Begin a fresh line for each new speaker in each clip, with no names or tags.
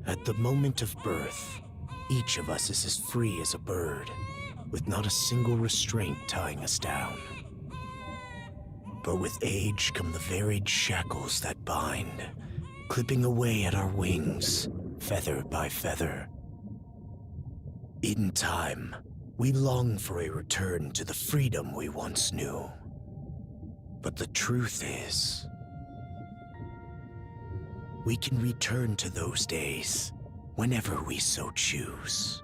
At the moment of birth, each of us is as free as a bird, with not a single restraint tying us down. But with age come the varied shackles that bind, clipping away at our wings, feather by feather. In time, we long for a return to the freedom we once knew. But the truth is, we can return to those days whenever we so choose.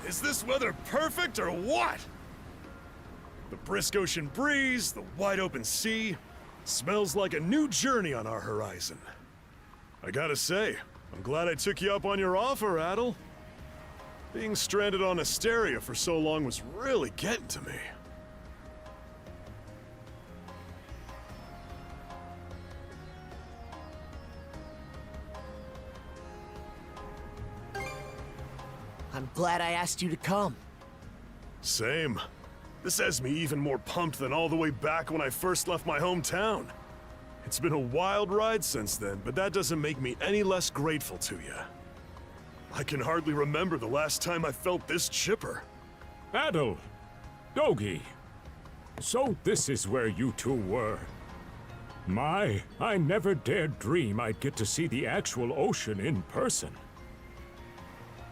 Is this weather perfect or what? The brisk ocean breeze, the wide open sea, smells like a new journey on our horizon. I gotta say, I'm glad I took you up on your offer, Adel. Being stranded on Asteria for so long was really getting to me.
I'm glad I asked you to come.
Same. This has me even more pumped than all the way back when I first left my hometown. It's been a wild ride since then, but that doesn't make me any less grateful to you. I can hardly remember the last time I felt this chipper.
Adel! Dogi! So this is where you two were. My, I never dared dream I'd get to see the actual ocean in person.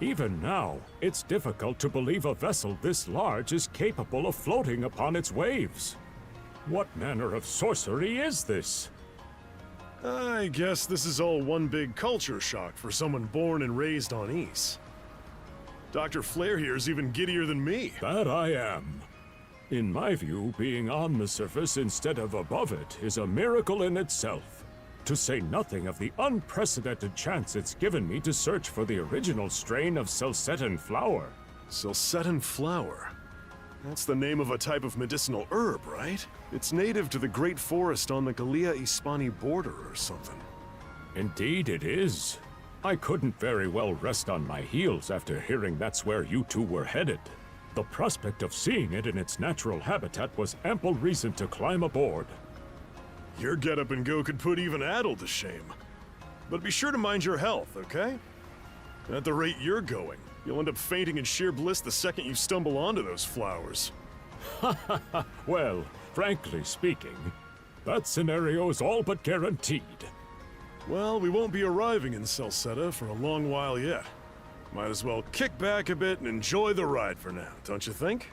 Even now, it's difficult to believe a vessel this large is capable of floating upon its waves. What manner of sorcery is this?
I guess this is all one big culture shock for someone born and raised on Ys. Dr. Flair here's even giddier than me.
That I am. In my view, being on the surface instead of above it is a miracle in itself. To say nothing of the unprecedented chance it's given me to search for the original strain of Celcetan flower.
Celcetan flower? That's the name of a type of medicinal herb, right? It's native to the Great Forest on the Gallia-Hispani border or something.
Indeed it is. I couldn't very well rest on my heels after hearing that's where you two were headed. The prospect of seeing it in its natural habitat was ample reason to climb aboard.
Your get-up and go could put even Adel to shame. But be sure to mind your health, okay? At the rate you're going, you'll end up fainting in sheer bliss the second you stumble onto those flowers.
Well, frankly speaking, that scenario is all but guaranteed.
Well, we won't be arriving in Celceta for a long while yet. Might as well kick back a bit and enjoy the ride for now, don't you think?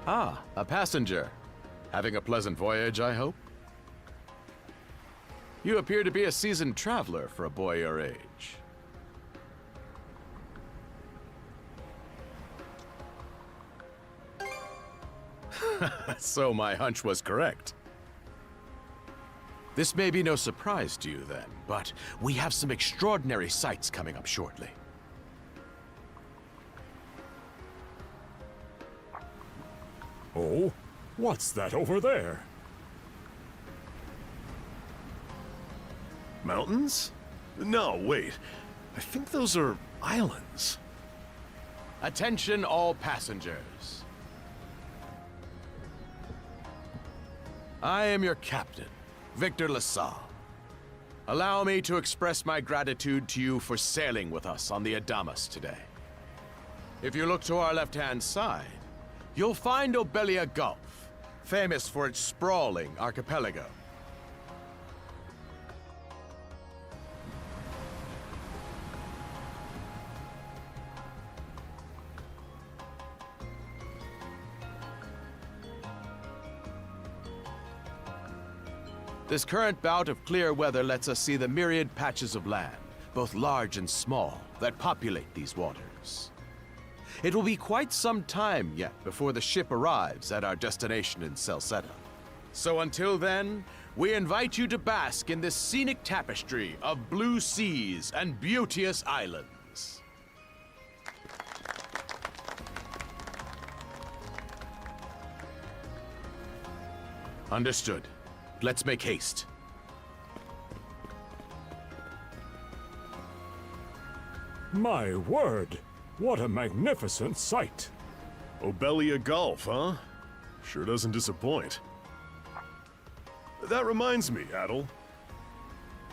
Ah, a passenger. Having a pleasant voyage, I hope? You appear to be a seasoned traveler for a boy your age. So my hunch was correct. This may be no surprise to you then, but we have some extraordinary sights coming up shortly.
Oh? What's that over there?
Mountains? No, wait. I think those are islands.
Attention all passengers. I am your captain, Victor LaSalle. Allow me to express my gratitude to you for sailing with us on the Adamas today. If you look to our left-hand side, you'll find Obelia Gulf, famous for its sprawling archipelago. This current bout of clear weather lets us see the myriad patches of land, both large and small, that populate these waters. It will be quite some time yet before the ship arrives at our destination in Salsetta. So until then, we invite you to bask in this scenic tapestry of blue seas and beauteous islands. Understood. Let's make haste.
My word! What a magnificent sight!
Obelia Gulf, huh? Sure doesn't disappoint. That reminds me, Adel.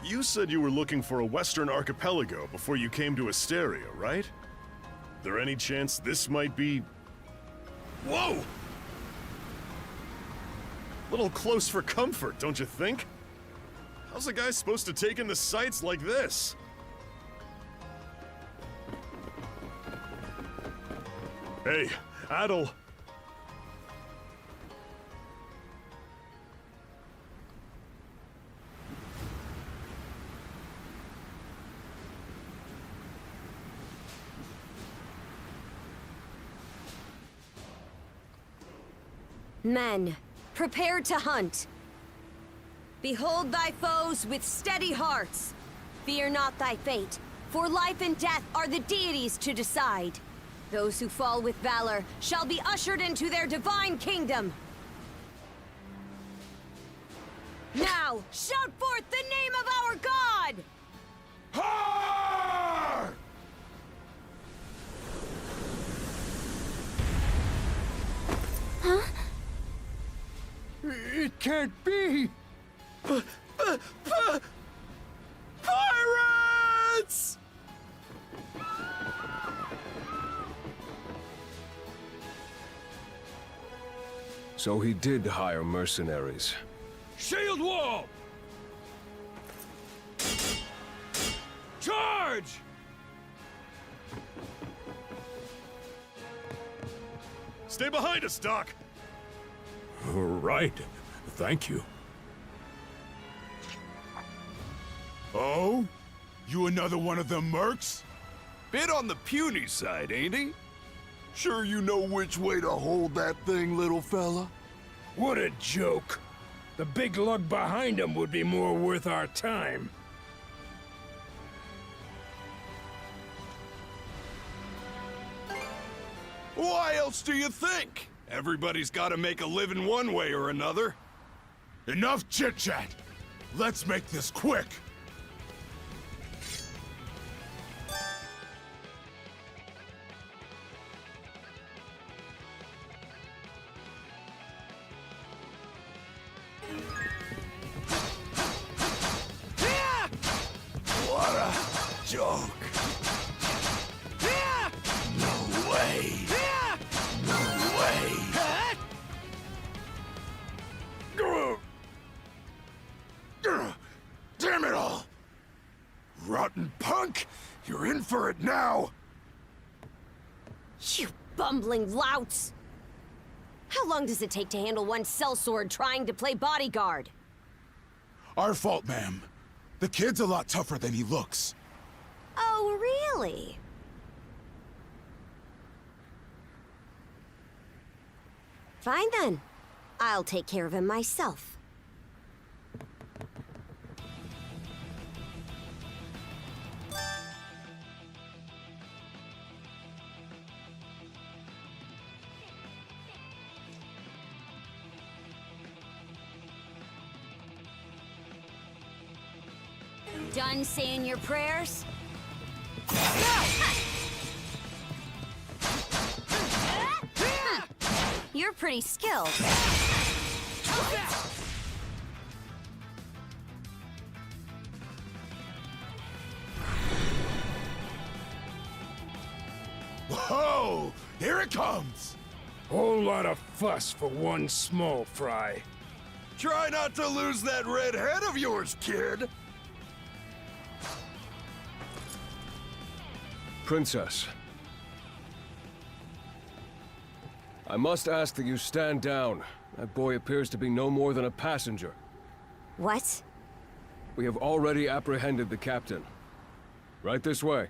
You said you were looking for a western archipelago before you came to Asteria, right? There any chance this might be... Whoa! Little close for comfort, don't you think? How's a guy supposed to take in the sights like this? Hey, Adel.
Men, prepare to hunt. Behold thy foes with steady hearts. Fear not thy fate, for life and death are the deities to decide. Those who fall with valor shall be ushered into their divine kingdom. Now, shout forth the name of our god!
Har!
It can't be! Pirates!
So he did hire mercenaries.
Shield wall! Charge!
Stay behind us, Doc!
Right. Thank you.
Oh? You another one of them mercs? Bit on the puny side, ain't he? Sure you know which way to hold that thing, little fella?
What a joke. The big lug behind him would be more worth our time.
Why else do you think? Everybody's gotta make a living one way or another. Enough chit-chat! Let's make this quick! What a joke! No way! No way! Damn it all! Rotten punk! You're in for it now!
You bumbling louts! How long does it take to handle one sellsword trying to play bodyguard?
Our fault, ma'am. The kid's a lot tougher than he looks.
Oh, really? Fine then. I'll take care of him myself. Done saying your prayers? You're pretty skilled.
Whoa! Here it comes!
Whole lot of fuss for one small fry.
Try not to lose that red head of yours, kid!
Princess. I must ask that you stand down. That boy appears to be no more than a passenger.
What?
We have already apprehended the captain. Right this way.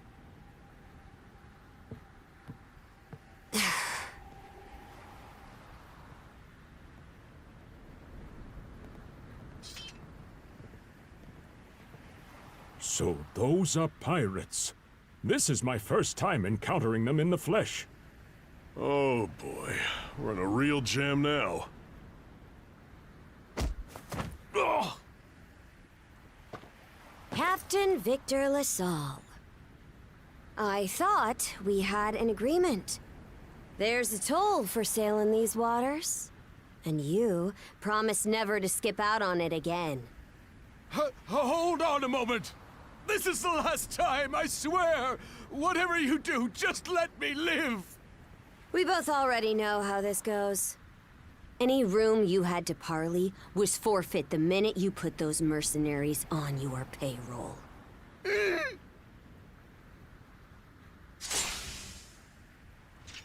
So those are pirates. This is my first time encountering them in the flesh.
Oh boy, we're in a real jam now. Ugh.
Captain Victor LaSalle. I thought we had an agreement. There's a toll for sailing these waters. And you promised never to skip out on it again.
Hold on a moment! This is the last time, I swear! Whatever you do, just let me live!
We both already know how this goes. Any room you had to parley was forfeit the minute you put those mercenaries on your payroll.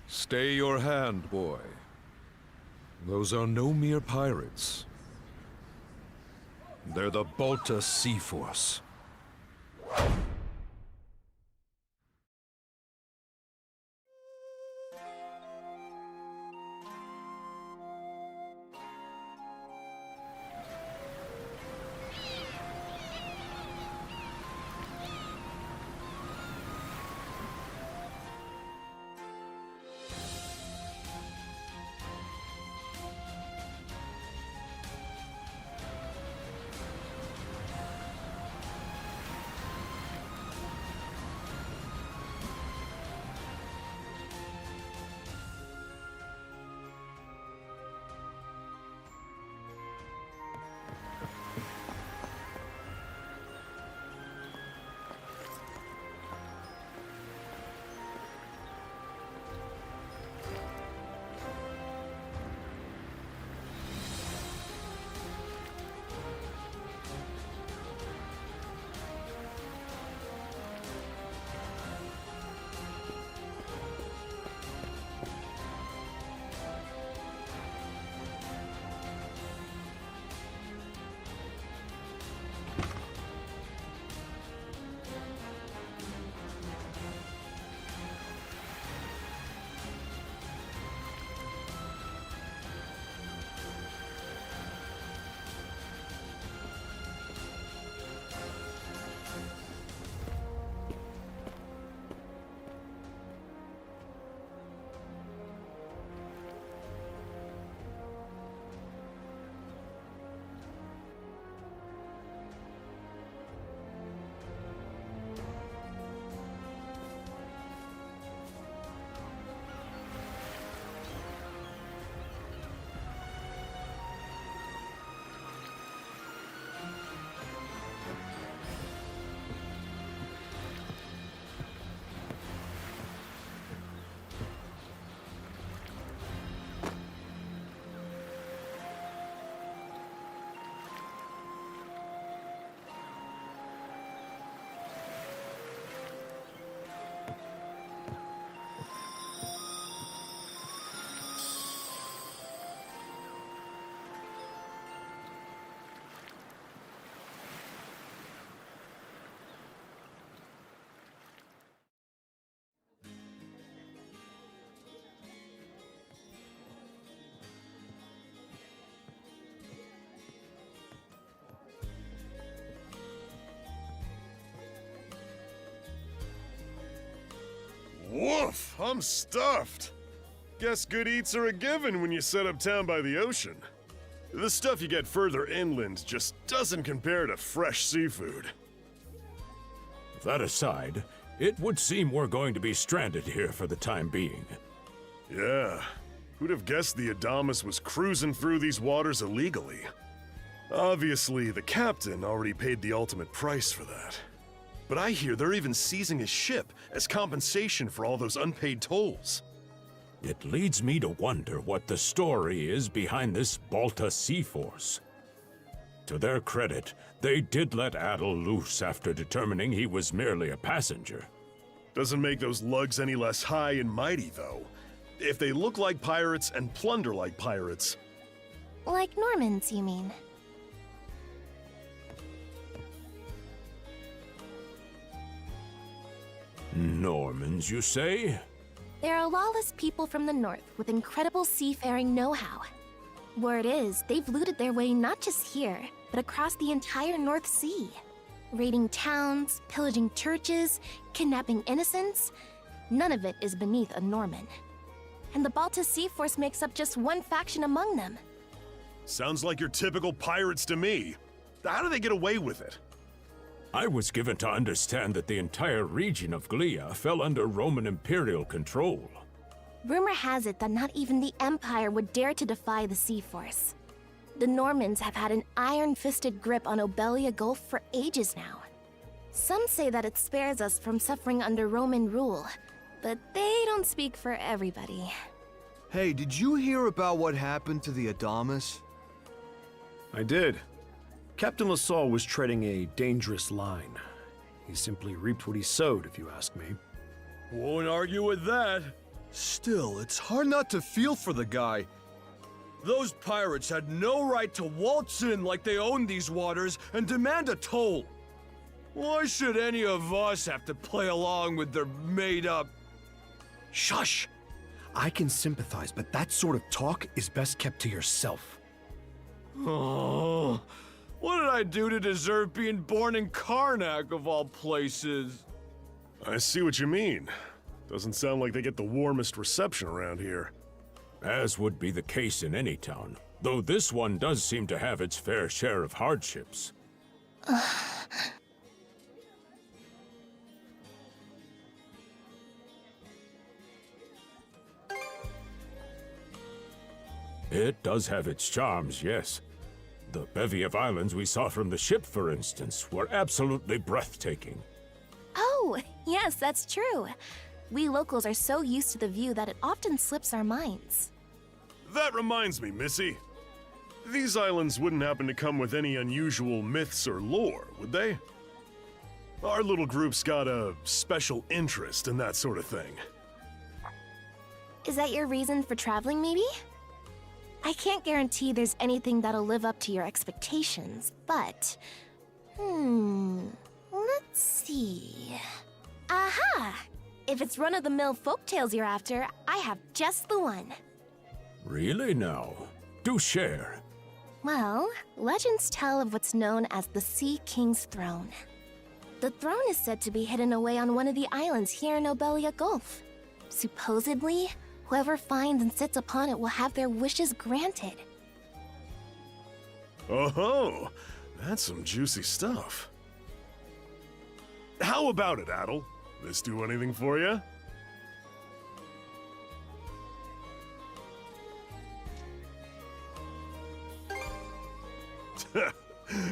Stay your hand, boy. Those are no mere pirates. They're the Balta Sea Force.
Woof, I'm stuffed. Guess good eats are a given when you set up town by the ocean. The stuff you get further inland just doesn't compare to fresh seafood.
That aside, it would seem we're going to be stranded here for the time being.
Yeah, who'd have guessed the Adamas was cruising through these waters illegally? Obviously, the captain already paid the ultimate price for that. But I hear they're even seizing his ship as compensation for all those unpaid tolls.
It leads me to wonder what the story is behind this Balta Sea Force. To their credit, they did let Adel loose after determining he was merely a passenger.
Doesn't make those lugs any less high and mighty, though. If they look like pirates and plunder like pirates...
Like Normans, you mean?
Normans, you say?
They're a lawless people from the north with incredible seafaring know-how. Word is, they've looted their way not just here, but across the entire North Sea. Raiding towns, pillaging churches, kidnapping innocents. None of it is beneath a Norman. And the Balta Sea Force makes up just one faction among them.
Sounds like your typical pirates to me. How do they get away with it?
I was given to understand that the entire region of Glia fell under Roman imperial control.
Rumor has it that not even the Empire would dare to defy the Sea Force. The Normans have had an iron-fisted grip on Obelia Gulf for ages now. Some say that it spares us from suffering under Roman rule, but they don't speak for everybody.
Hey, did you hear about what happened to the Adamas?
I did. Captain LaSalle was treading a dangerous line. He simply reaped what he sowed, if you ask me.
Won't argue with that. Still, it's hard not to feel for the guy. Those pirates had no right to waltz in like they owned these waters and demand a toll. Why should any of us have to play along with their made-up...
Shush! I can sympathize, but that sort of talk is best kept to yourself.
Oh... What did I do to deserve being born in CARNAC, of all places?
I see what you mean. Doesn't sound like they get the warmest reception around here.
As would be the case in any town, though this one does seem to have its fair share of hardships. It does have its charms, yes. The bevy of islands we saw from the ship, for instance, were absolutely breathtaking.
Oh, yes, that's true. We locals are so used to the view that it often slips our minds.
That reminds me, Missy. These islands wouldn't happen to come with any unusual myths or lore, would they? Our little group's got a special interest in that sort of thing.
Is that your reason for traveling, maybe? I can't guarantee there's anything that'll live up to your expectations, but... let's see... Aha! If it's run-of-the-mill folktales you're after, I have just the one.
Really now? Do share.
Well, legends tell of what's known as the Sea King's Throne. The throne is said to be hidden away on one of the islands here in Obelia Gulf. Supposedly, whoever finds and sits upon it will have their wishes granted.
Oh-ho! That's some juicy stuff. How about it, Adel? This do anything for you?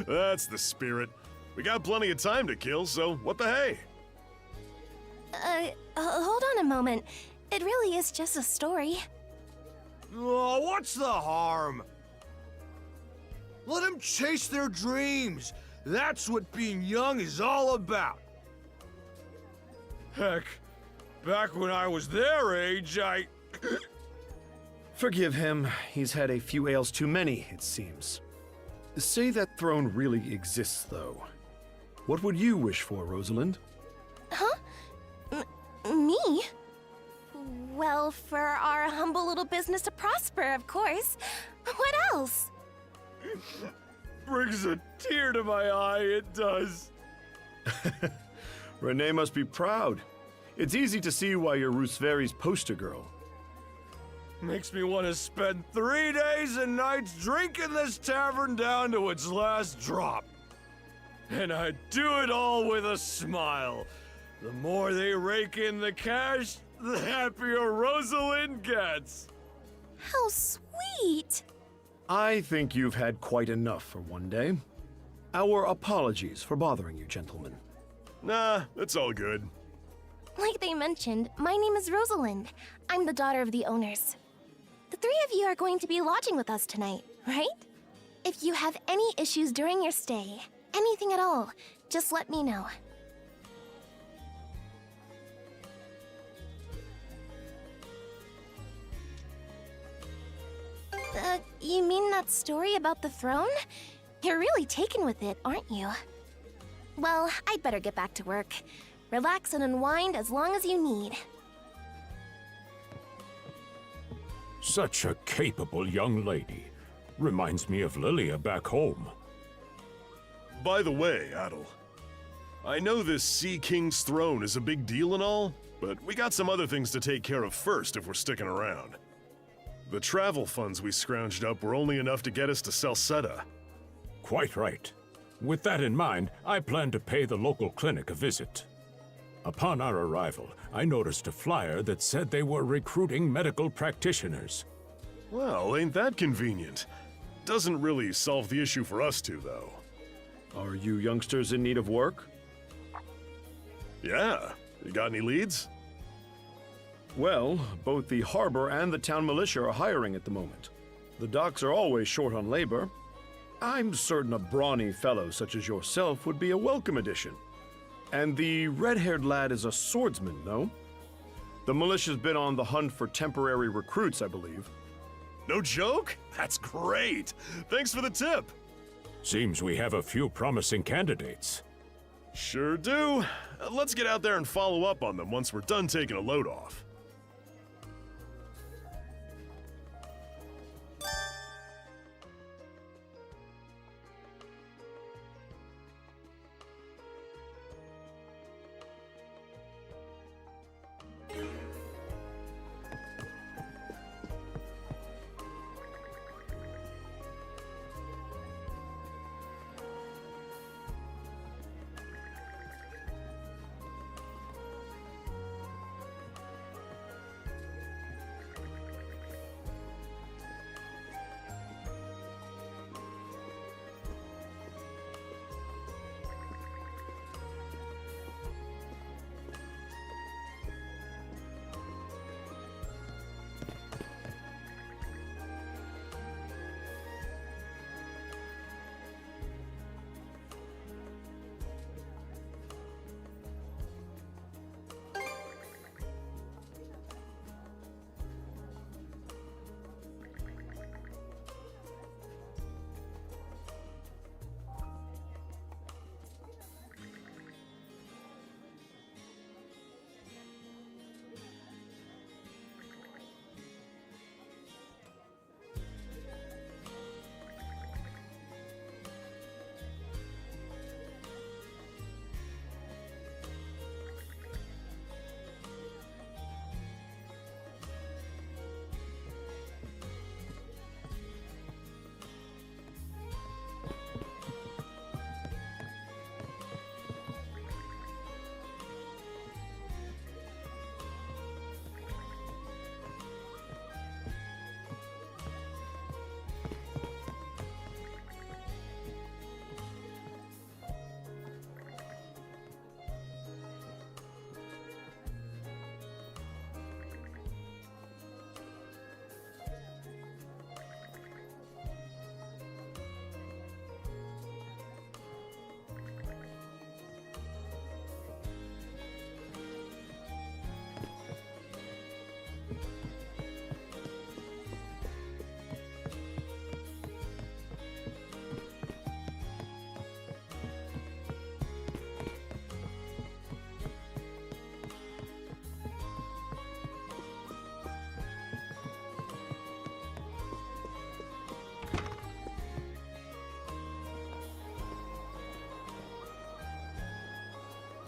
That's the spirit. We got plenty of time to kill, so what the hey?
Hold on a moment. It really is just a story.
Oh, what's the harm? Let them chase their dreams. That's what being young is all about. Heck, back when I was their age, I...
Forgive him. He's had a few ales too many, it seems. Say that throne really exists, though. What would you wish for, Rosalind?
Huh? Me? Well, for our humble little business to prosper, of course. What else?
Brings a tear to my eye, it does.
Renee must be proud. It's easy to see why you're Rooseveri's poster girl.
Makes me want to spend 3 days and nights drinking this tavern down to its last drop. And I do it all with a smile. The more they rake in the cash, the happier Rosalind gets.
How sweet!
I think you've had quite enough for one day. Our apologies for bothering you, gentlemen.
Nah, it's all good.
Like they mentioned, my name is Rosalind. I'm the daughter of the owners. The three of you are going to be lodging with us tonight, right? If you have any issues during your stay, anything at all, just let me know. You mean that story about the throne? You're really taken with it, aren't you? Well, I'd better get back to work. Relax and unwind as long as you need.
Such a capable young lady. Reminds me of Lilia back home.
By the way, Adel, I know this Sea King's throne is a big deal and all, but we got some other things to take care of first if we're sticking around. The travel funds we scrounged up were only enough to get us to Salsetta.
Quite right. With that in mind, I plan to pay the local clinic a visit. Upon our arrival, I noticed a flyer that said they were recruiting medical practitioners.
Well, ain't that convenient? Doesn't really solve the issue for us two, though.
Are you youngsters in need of work?
Yeah. You got any leads?
Well, both the harbor and the town militia are hiring at the moment. The docks are always short on labor. I'm certain a brawny fellow such as yourself would be a welcome addition. And the red-haired lad is a swordsman, no? The militia's been on the hunt for temporary recruits, I believe.
No joke? That's great! Thanks for the tip!
Seems we have a few promising candidates.
Sure do. Let's get out there and follow up on them once we're done taking a load off.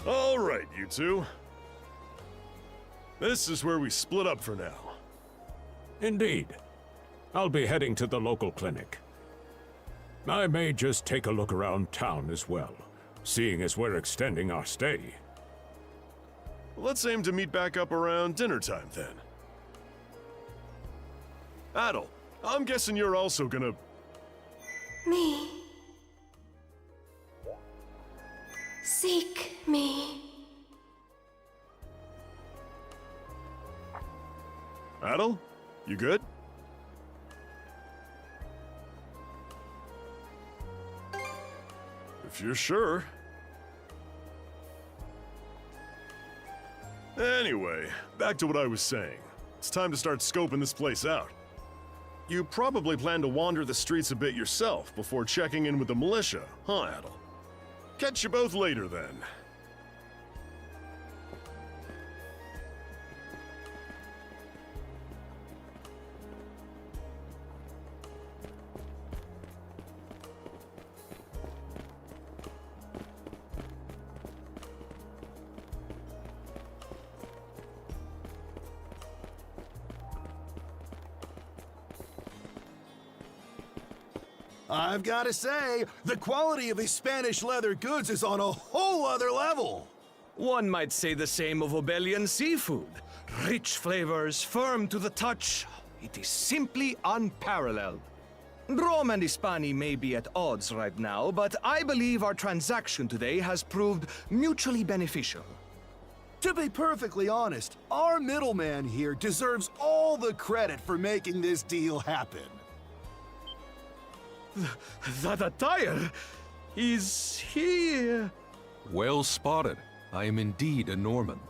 All right, you two. This is where we split up for now.
Indeed. I'll be heading to the local clinic. I may just take a look around town as well, seeing as we're extending our stay.
Let's aim to meet back up around dinner time then. Adel, I'm guessing you're also gonna...
Me. Seek me.
Adel, you good? If you're sure. Anyway, back to what I was saying. It's time to start scoping this place out. You probably plan to wander the streets a bit yourself before checking in with the militia, huh, Adel? Catch you both later, then.
I've got to say, the quality of his Spanish leather goods is on a whole other level.
One might say the same of Obelian seafood. Rich flavors, firm to the touch. It is simply unparalleled. Rome and Hispani may be at odds right now, but I believe our transaction today has proved mutually beneficial.
To be perfectly honest, our middleman here deserves all the credit for making this deal happen.
That attire is here.
Well spotted. I am indeed a Norman.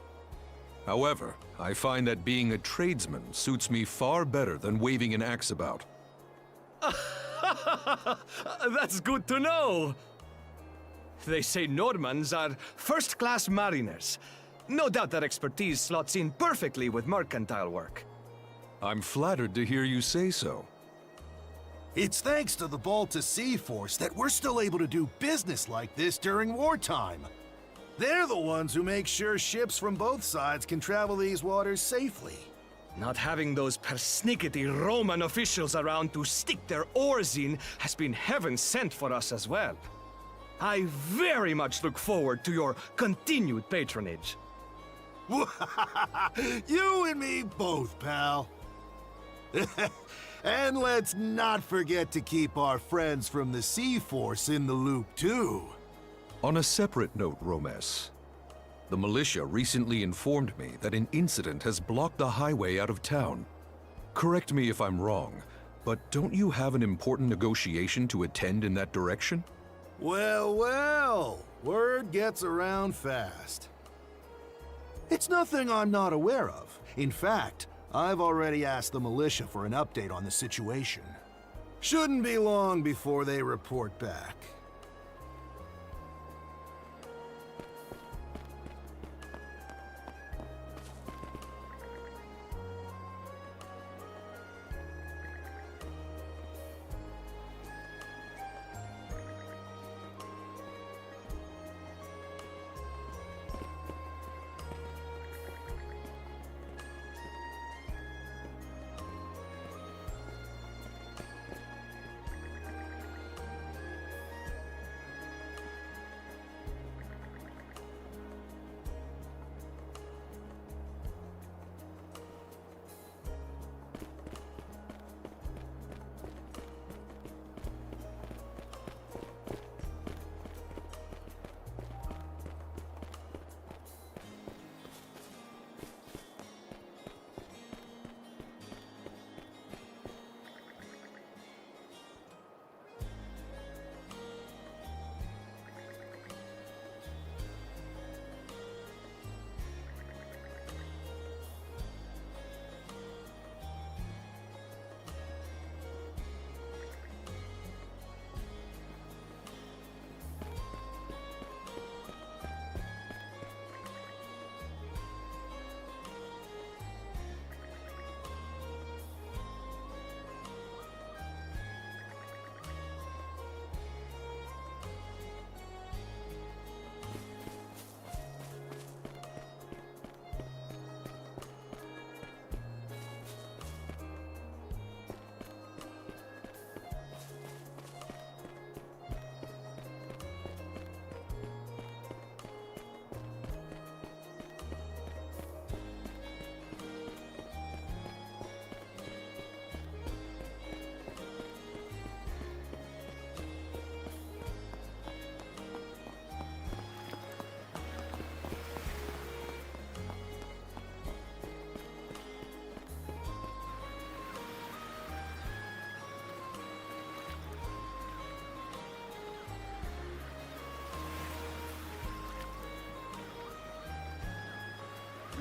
However, I find that being a tradesman suits me far better than waving an axe about.
That's good to know. They say Normans are first-class mariners. No doubt that expertise slots in perfectly with mercantile work.
I'm flattered to hear you say so.
It's thanks to the Balta Sea Force that we're still able to do business like this during wartime. They're the ones who make sure ships from both sides can travel these waters safely.
Not having those persnickety Roman officials around to stick their oars in has been heaven sent for us as well. I very much look forward to your continued patronage.
You and me both, pal. And let's not forget to keep our friends from the Sea Force in the loop, too.
On a separate note, Romes, the militia recently informed me that an incident has blocked the highway out of town. Correct me if I'm wrong, but don't you have an important negotiation to attend in that direction?
Well, well, word gets around fast. It's nothing I'm not aware of. In fact, I've already asked the militia for an update on the situation. Shouldn't be long before they report back.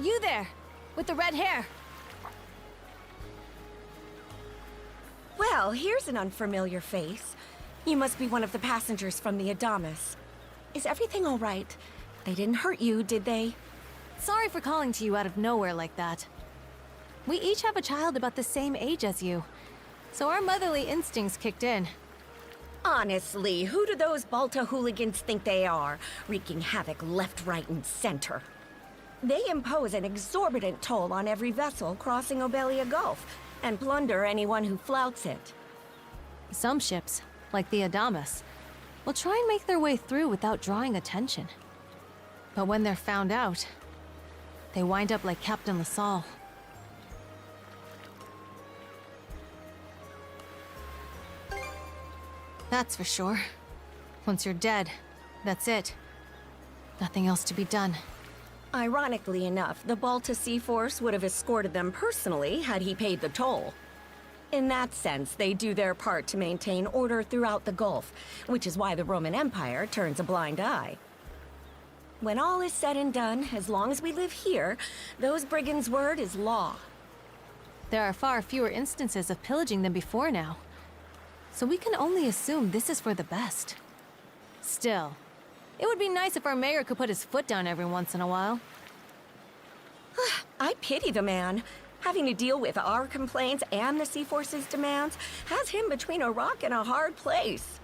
You there, with the red hair.
Well, here's an unfamiliar face. You must be one of the passengers from the Adamas. Is everything all right? They didn't hurt you, did they?
Sorry for calling to you out of nowhere like that. We each have a child about the same age as you, so our motherly instincts kicked in.
Honestly, who do those Balta hooligans think they are, wreaking havoc left, right, and center? They impose an exorbitant toll on every vessel crossing Obelia Gulf, and plunder anyone who flouts it.
Some ships, like the Adamas, will try and make their way through without drawing attention. But when they're found out, they wind up like Captain LaSalle. That's for sure. Once you're dead, that's it. Nothing else to be done.
Ironically enough, the Balta Sea Force would have escorted them personally had he paid the toll. In that sense, they do their part to maintain order throughout the Gulf, which is why the Roman Empire turns a blind eye. When all is said and done, as long as we live here, those brigands' word is law.
There are far fewer instances of pillaging than before now, so we can only assume this is for the best. Still, it would be nice if our mayor could put his foot down every once in a while.
I pity the man. Having to deal with our complaints and the Sea Force's demands has him between a rock and a hard place.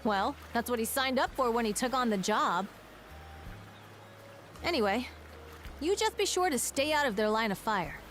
Well, that's what he signed up for when he took on the job. Anyway, you just be sure to stay out of their line of fire.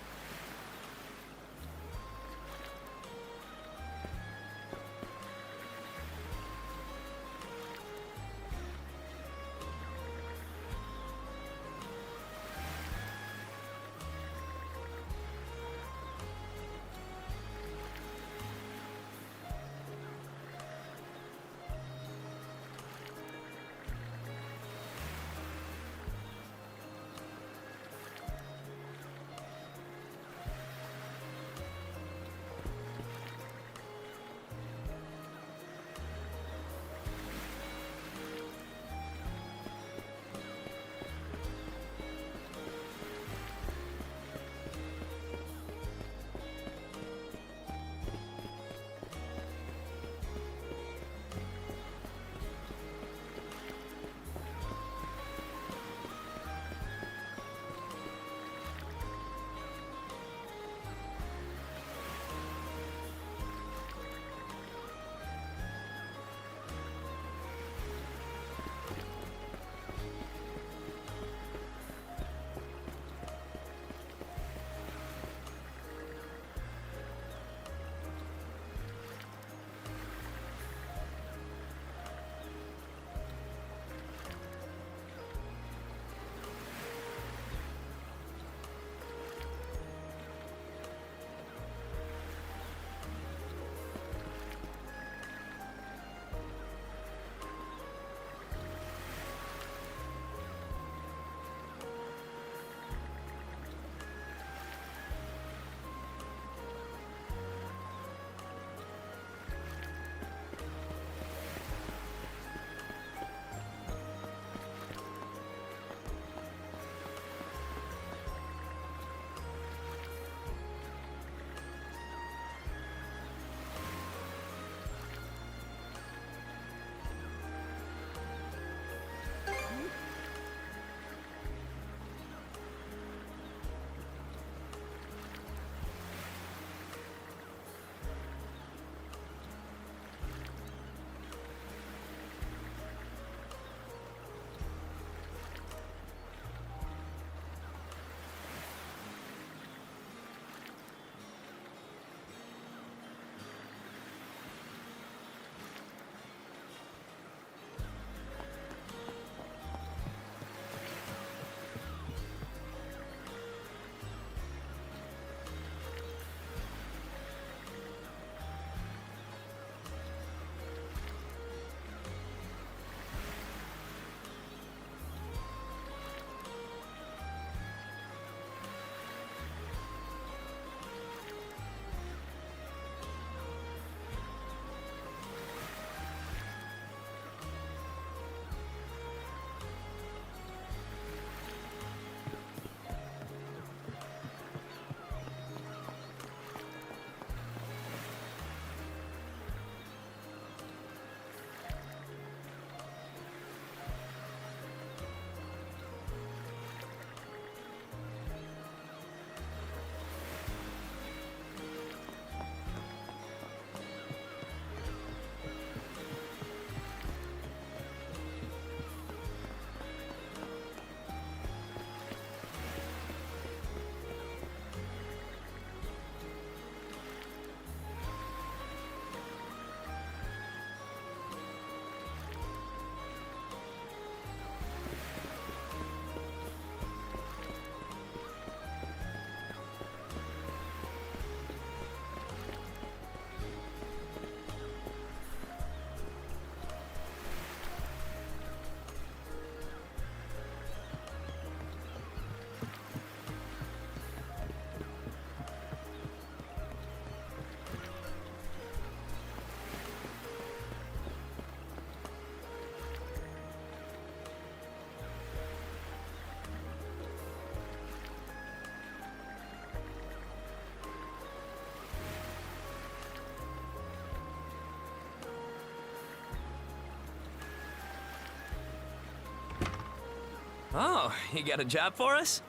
Oh, you got a job for us?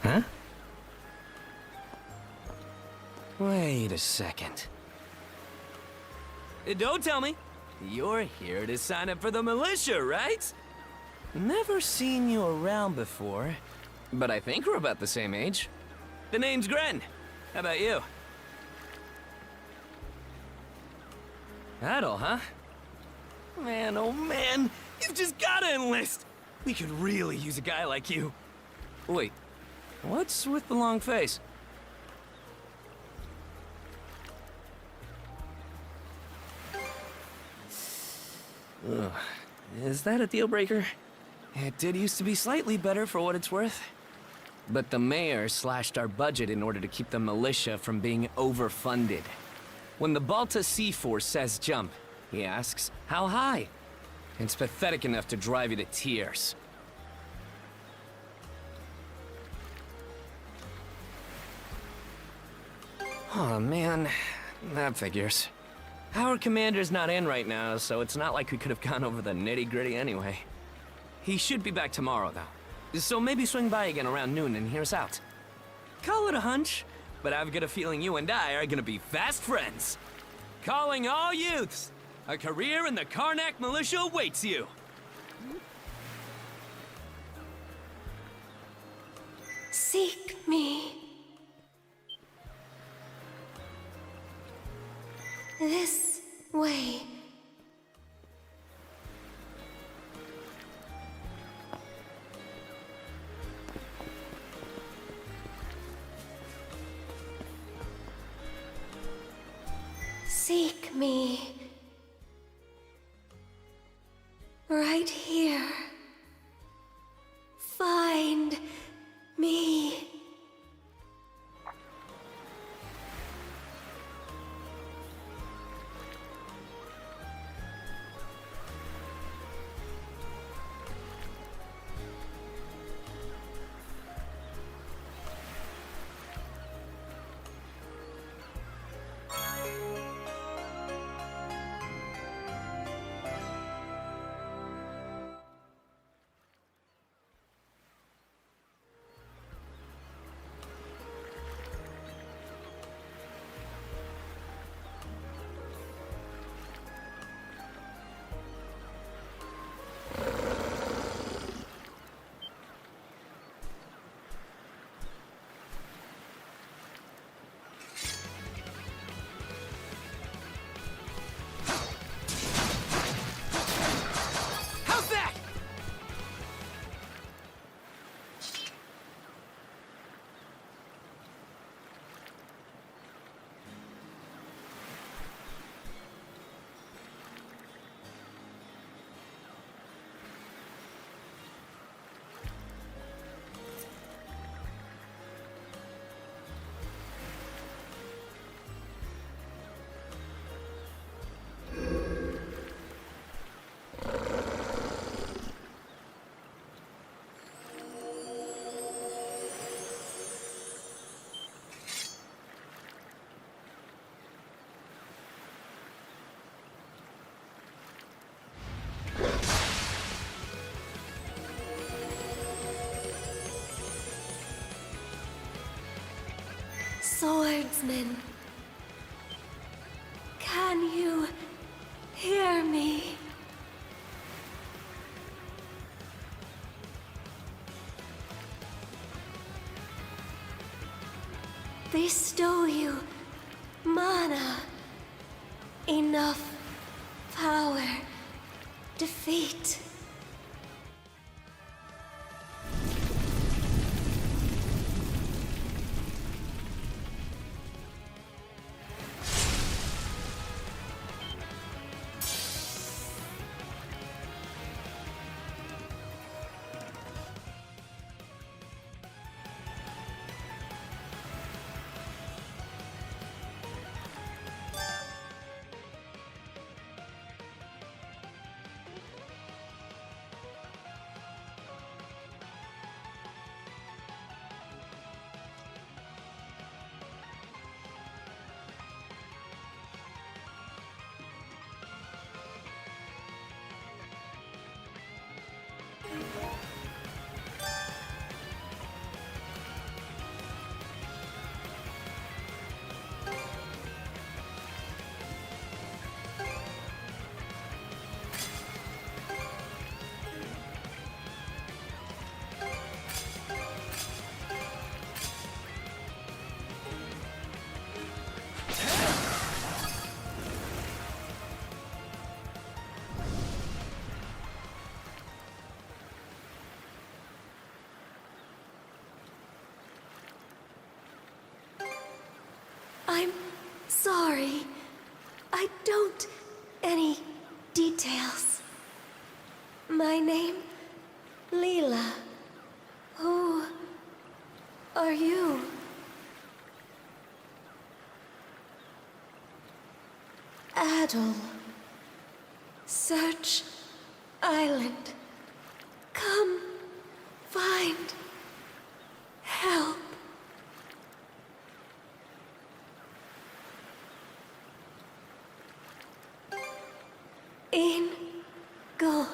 Huh? Wait a second. Don't tell me. You're here to sign up for the militia, right? Never seen you around before, but I think we're about the same age. The name's Gren. How about you? Adel, huh? Man, oh man, you've just gotta enlist! We could really use a guy like you. Wait, what's with the long face? Ugh. Is that a deal breaker? It did used to be slightly better for what it's worth. But the mayor slashed our budget in order to keep the militia from being overfunded. When the Balta Sea Force says jump, he asks, how high? It's pathetic enough to drive you to tears. Oh man, that figures. Our commander's not in right now, so it's not like we could have gone over the nitty-gritty anyway. He should be back tomorrow, though. So maybe swing by again around noon and hear us out. Call it a hunch, but I've got a feeling you and I are gonna be fast friends. Calling all youths! A career in the CARNAC militia awaits you!
Seek me. This way. Seek me. Right here. Find me. Swordsman, can you hear me? Bestow you mana, enough power, defeat.
Sorry. I don't... any details. My name? Leela. Who are you? Adel. Search Island. Come find help. In go.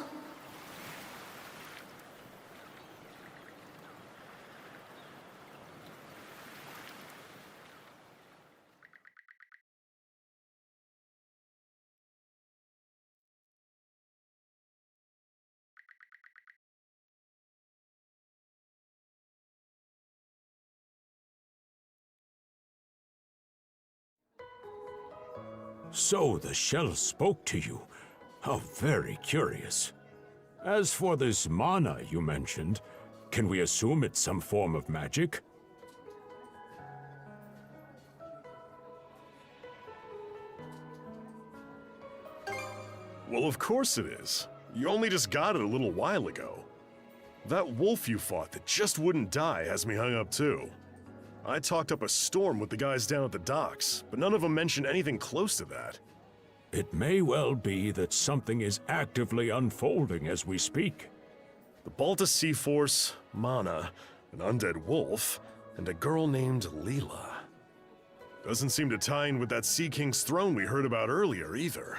So the shell spoke to you. How very curious. As for this mana you mentioned, can we assume it's some form of magic?
Well, of course it is. You only just got it a little while ago. That wolf you fought that just wouldn't die has me hung up too. I talked up a storm with the guys down at the docks, but none of them mentioned anything close to that.
It may well be that something is actively unfolding as we speak.
The Balta Sea Force, Mana, an undead wolf, and a girl named Leela. Doesn't seem to tie in with that Sea King's throne we heard about earlier either.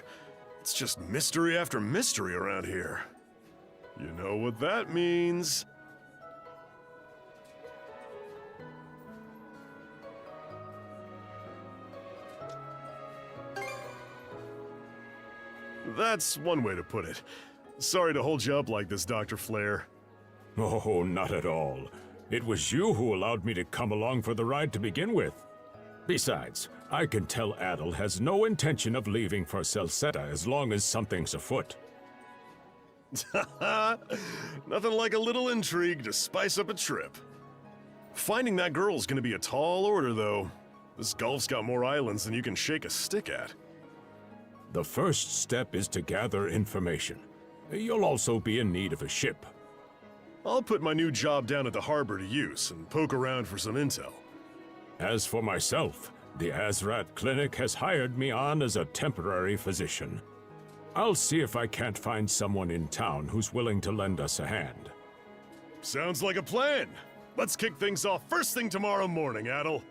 It's just mystery after mystery around here. You know what that means. That's one way to put it. Sorry to hold you up like this, Dr. Flare.
Oh, not at all. It was you who allowed me to come along for the ride to begin with. Besides, I can tell Adel has no intention of leaving for Celceta as long as something's afoot.
Nothing like a little intrigue to spice up a trip. Finding that girl's gonna be a tall order, though. This Gulf's got more islands than you can shake a stick at.
The first step is to gather information. You'll also be in need of a ship.
I'll put my new job down at the harbor to use and poke around for some intel.
As for myself, the Azrat Clinic has hired me on as a temporary physician. I'll see if I can't find someone in town who's willing to lend us a hand.
Sounds like a plan. Let's kick things off first thing tomorrow morning, Adel.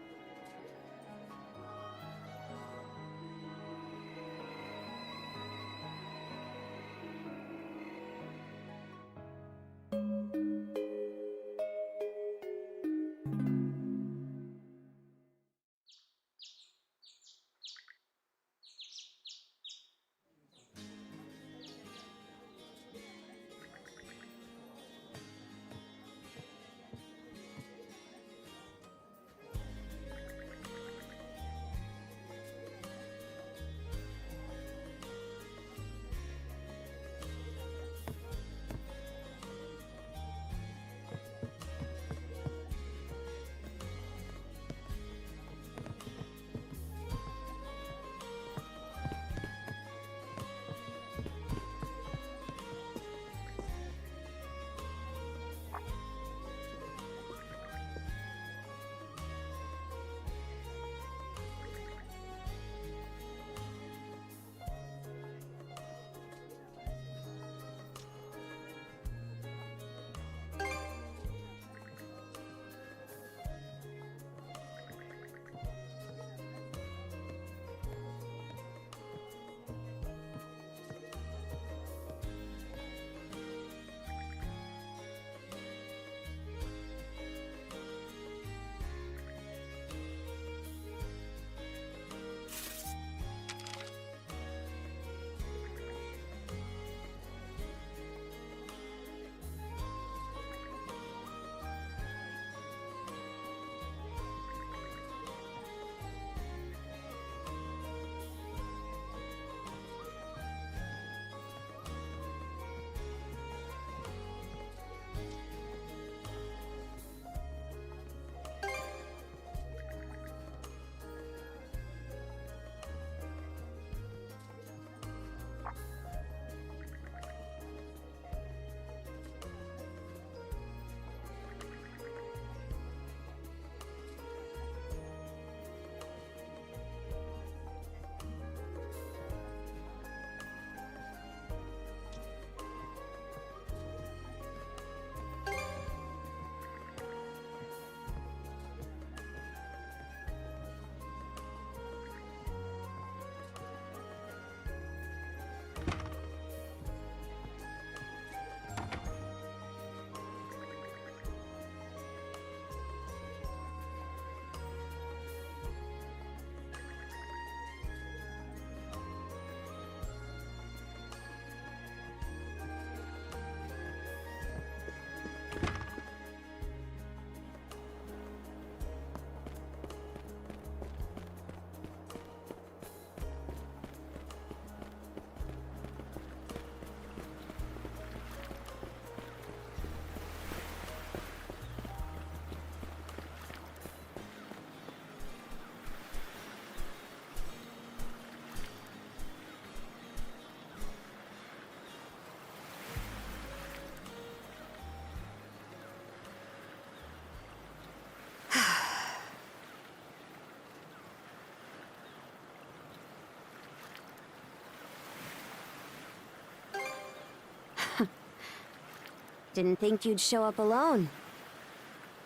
Didn't think you'd show up alone.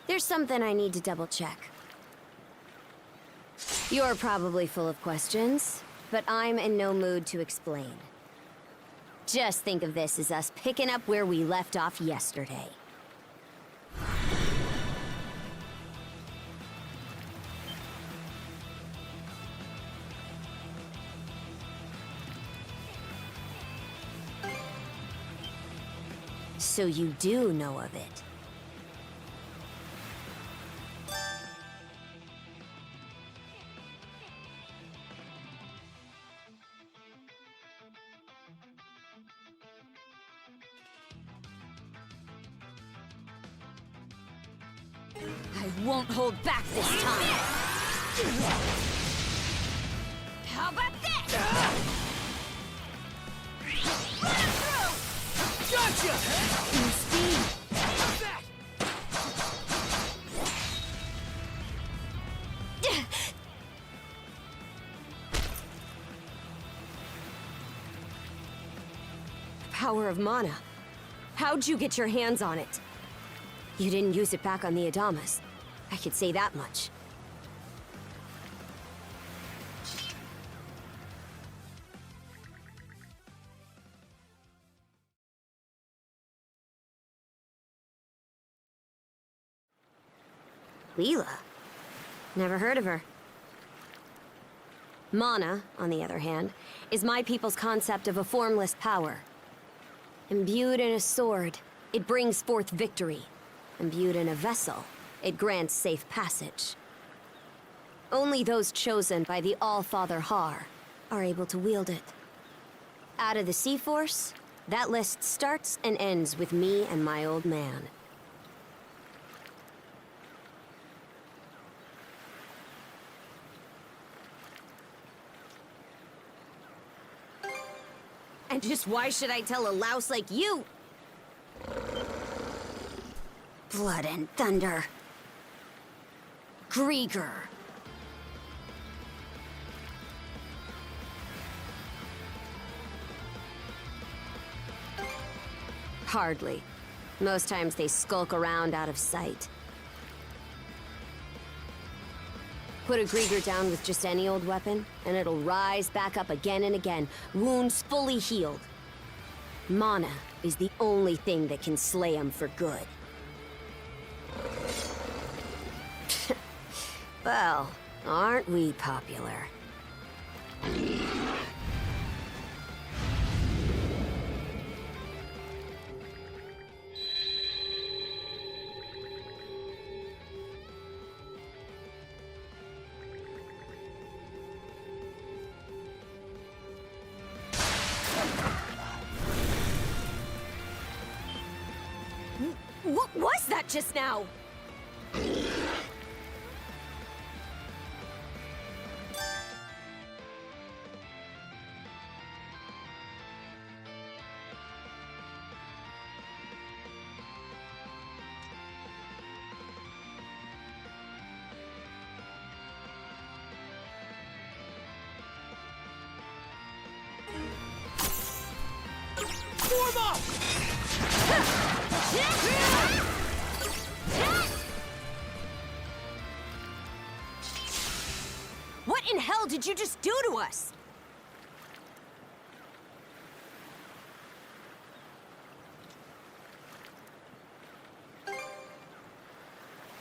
There's something I need to double-check. You're probably full of questions, but I'm in no mood to explain. Just think of this as us picking up where we left off yesterday. So you do know of it. I won't hold back this time! How about this? Run him through! Gotcha! New speed! The power of mana. How'd you get your hands on it? You didn't use it back on the Adamas. I could say that much. Leela? Never heard of her. Mana, on the other hand, is my people's concept of a formless power. Imbued in a sword, it brings forth victory. Imbued in a vessel, it grants safe passage. Only those chosen by the All-Father Har are able to wield it. Out of the Sea Force, that list starts and ends with me and my old man. And just why should I tell a louse like you? Blood and thunder. Grieger. Hardly. Most times they skulk around out of sight. Put a Grieger down with just any old weapon, and it'll rise back up again and again, wounds fully healed. Mana is the only thing that can slay him for good. Well, aren't we popular? What was that just now?
Form up!
What in hell did you just do to us?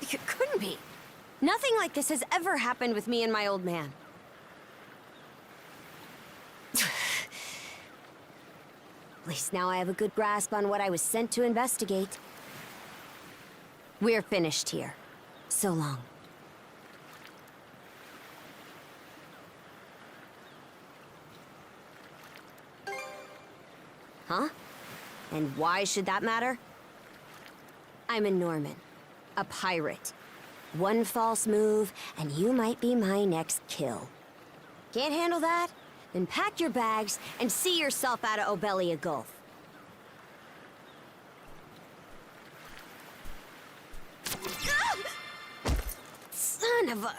It couldn't be. Nothing like this has ever happened with me and my old man. At least now I have a good grasp on what I was sent to investigate. We're finished here. So long. Huh? And why should that matter? I'm a Norman. A pirate. One false move, and you might be my next kill. Can't handle that? Then pack your bags and see yourself out of Obelia Gulf. Son of a...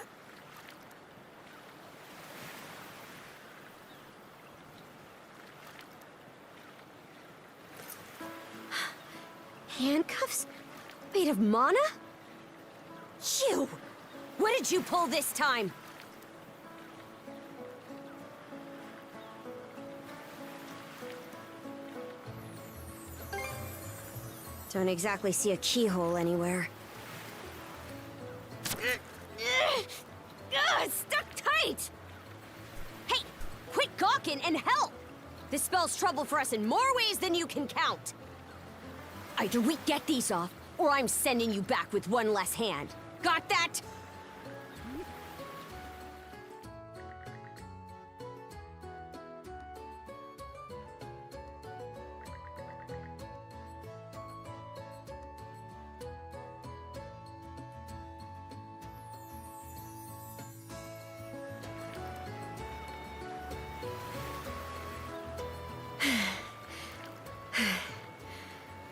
Handcuffs? Made of mana? You! What did you pull this time? Don't exactly see a keyhole anywhere. It's stuck tight! Hey, quit gawking and help! This spells trouble for us in more ways than you can count. Either we get these off, or I'm sending you back with one less hand. Got that?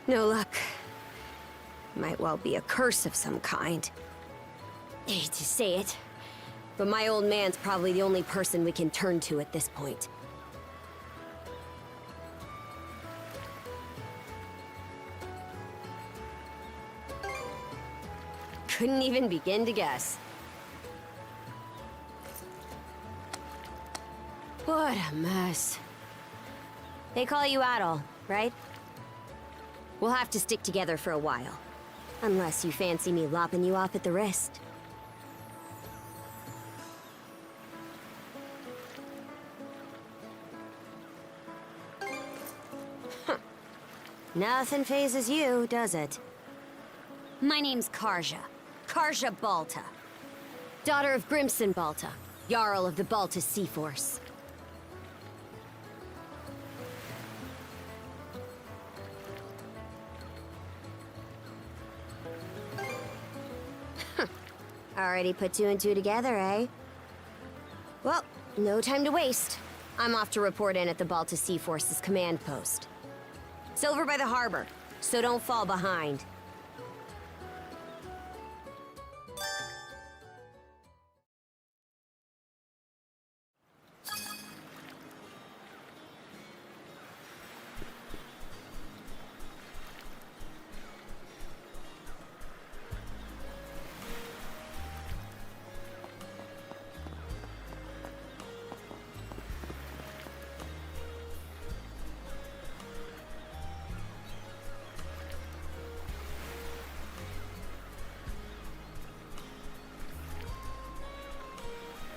No luck. Might well be a curse of some kind. Hate to say it, but my old man's probably the only person we can turn to at this point. Couldn't even begin to guess. What a mess. They call you Adol, right? We'll have to stick together for a while. Unless you fancy me lopping you off at the wrist. Huh. Nothing phases you, does it? My name's Karja. Karja Balta. Daughter of Grimson Balta, Jarl of the Balta Sea Force. Already put two and two together, eh? Well, no time to waste. I'm off to report in at the Balta Sea Force's command post. It's over by the harbor, so don't fall behind.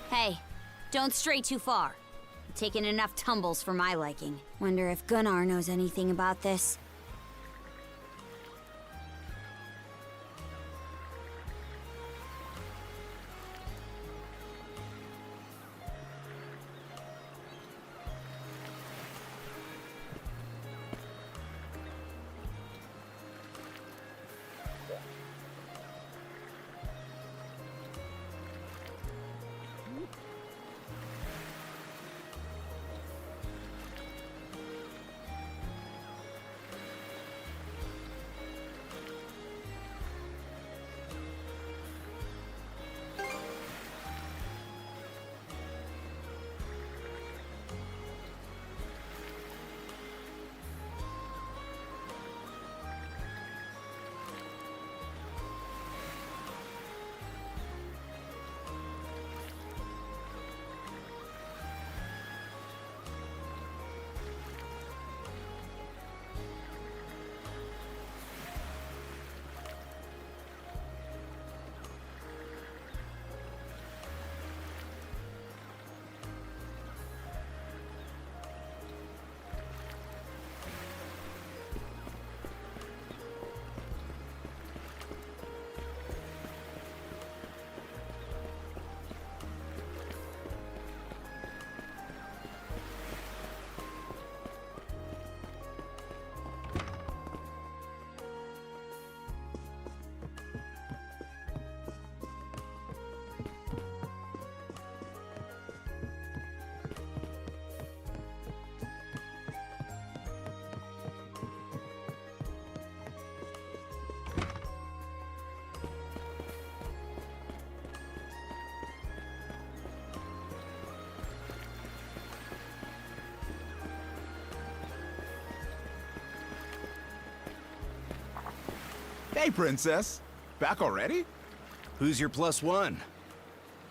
Hey, don't stray too far. You've taken enough tumbles for my liking. Wonder if Gunnar knows anything about this.
Hey, Princess. Back already?
Who's your plus one?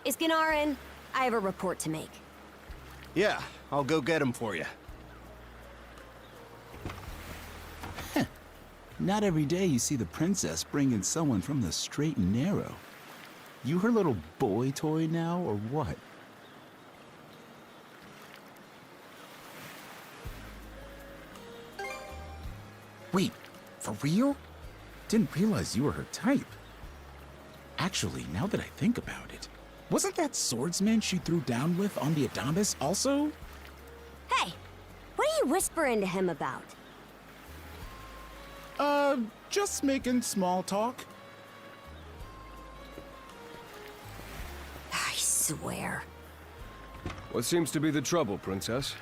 Is Gunnar in? I have a report to make.
Yeah, I'll go get him for you.
Not every day you see the princess bring in someone from the straight and narrow. You her little boy toy now, or what? Wait, for real? Didn't realize you were her type. Actually, now that I think about it, wasn't that swordsman she threw down with on the Adamas also?
Hey, what are you whispering to him about?
Just making small talk.
I swear.
What seems to be the trouble, Princess?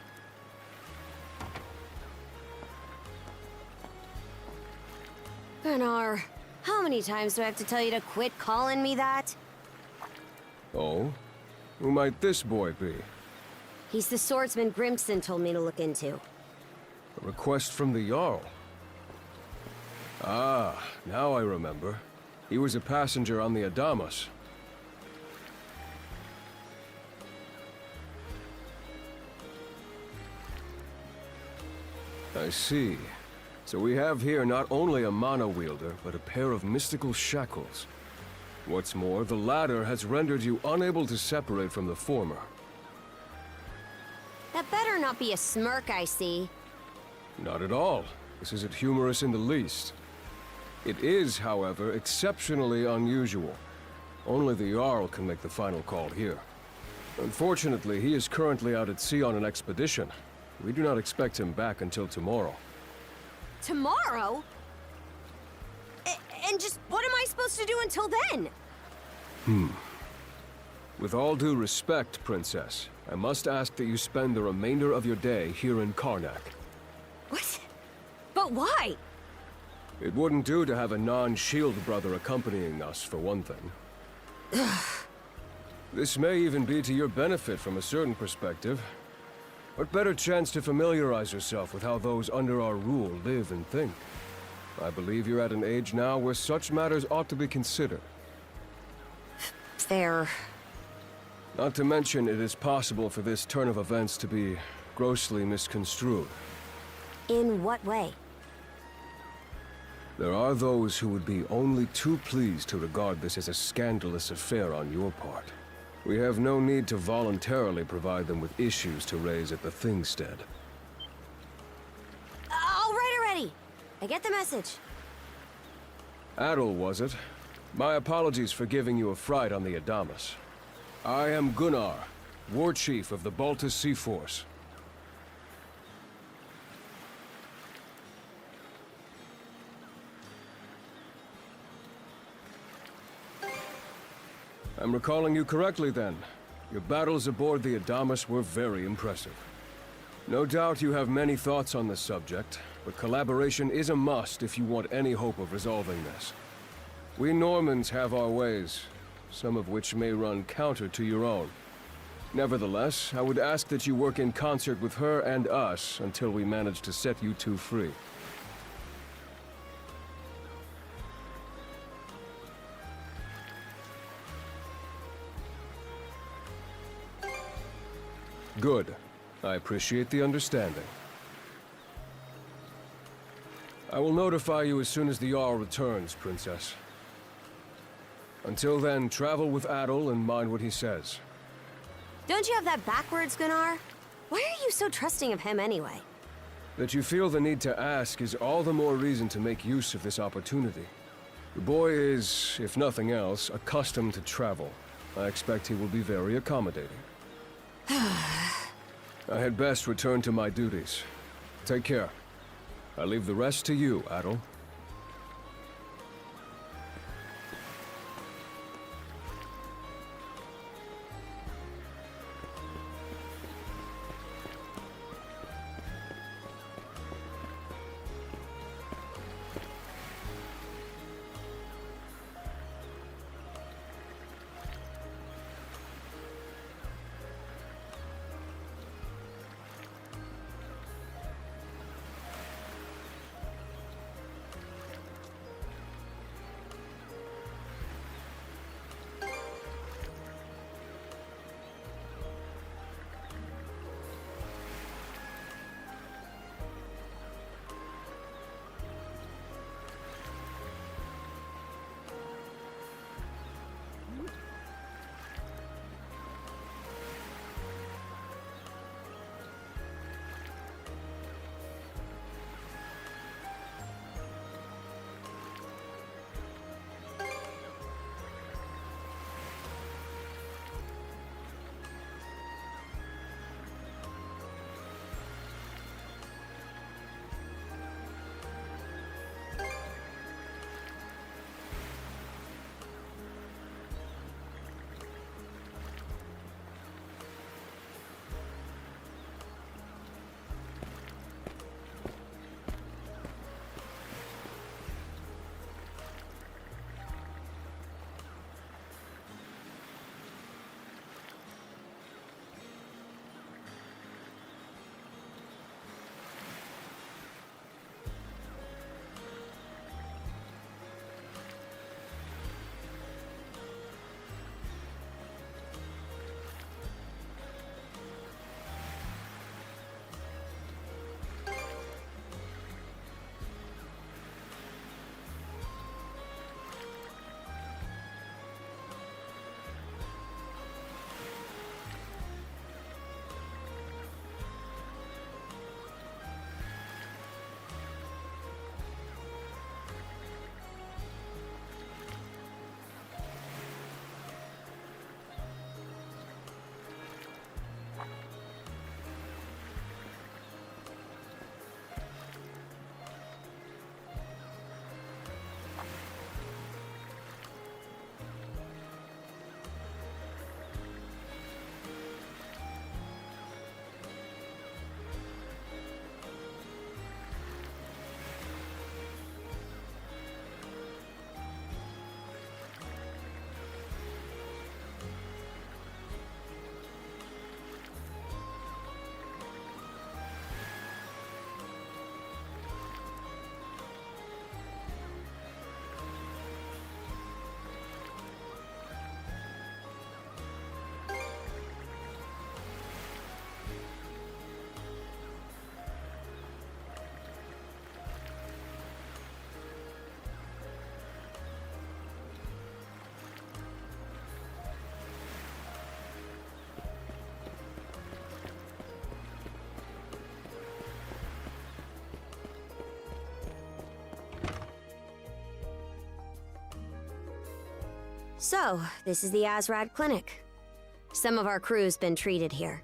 Gunnar, how many times do I have to tell you to quit calling me that?
Oh? Who might this boy be?
He's the swordsman Grimson told me to look into.
A request from the Jarl. Ah, now I remember. He was a passenger on the Adamas. I see. So we have here not only a mana wielder, but a pair of mystical shackles. What's more, the latter has rendered you unable to separate from the former.
That better not be a smirk I see.
Not at all. This isn't humorous in the least. It is, however, exceptionally unusual. Only the Jarl can make the final call here. Unfortunately, he is currently out at sea on an expedition. We do not expect him back until tomorrow.
Tomorrow? And just what am I supposed to do until then?
With all due respect, Princess, I must ask that you spend the remainder of your day here in CARNAC.
What? But why?
It wouldn't do to have a non-shield brother accompanying us, for one thing. This may even be to your benefit from a certain perspective. What better chance to familiarize yourself with how those under our rule live and think? I believe you're at an age now where such matters ought to be considered.
Fair.
Not to mention, it is possible for this turn of events to be grossly misconstrued.
In what way?
There are those who would be only too pleased to regard this as a scandalous affair on your part. We have no need to voluntarily provide them with issues to raise at the Thingstead.
All right already. I get the message.
Adel, was it? My apologies for giving you a fright on the Adamas. I am Gunnar, War Chief of the Baltus Sea Force. I'm recalling you correctly, then. Your battles aboard the Adamas were very impressive. No doubt you have many thoughts on this subject, but collaboration is a must if you want any hope of resolving this. We Normans have our ways, some of which may run counter to your own. Nevertheless, I would ask that you work in concert with her and us until we manage to set you two free. Good. I appreciate the understanding. I will notify you as soon as the Jarl returns, Princess. Until then, travel with Adel and mind what he says.
Don't you have that backwards, Gunnar? Why are you so trusting of him anyway?
That you feel the need to ask is all the more reason to make use of this opportunity. The boy is, if nothing else, accustomed to travel. I expect he will be very accommodating. I had best return to my duties. Take care. I leave the rest to you, Adel.
So, this is the Azrad Clinic. Some of our crew's been treated here.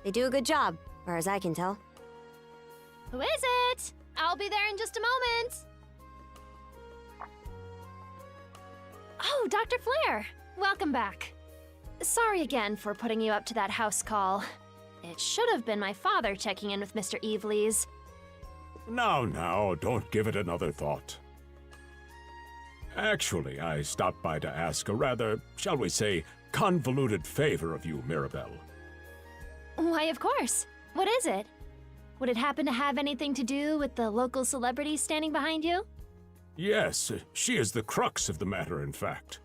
They do a good job, as far as I can tell.
Who is it? I'll be there in just a moment. Oh, Dr. Flair. Welcome back. Sorry again for putting you up to that house call. It should have been my father checking in with Mr. Evelees.
Now, don't give it another thought. Actually, I stopped by to ask a rather, shall we say, convoluted favor of you, Mirabelle.
Why, of course. What is it? Would it happen to have anything to do with the local celebrity standing behind you?
Yes, she is the crux of the matter, in fact.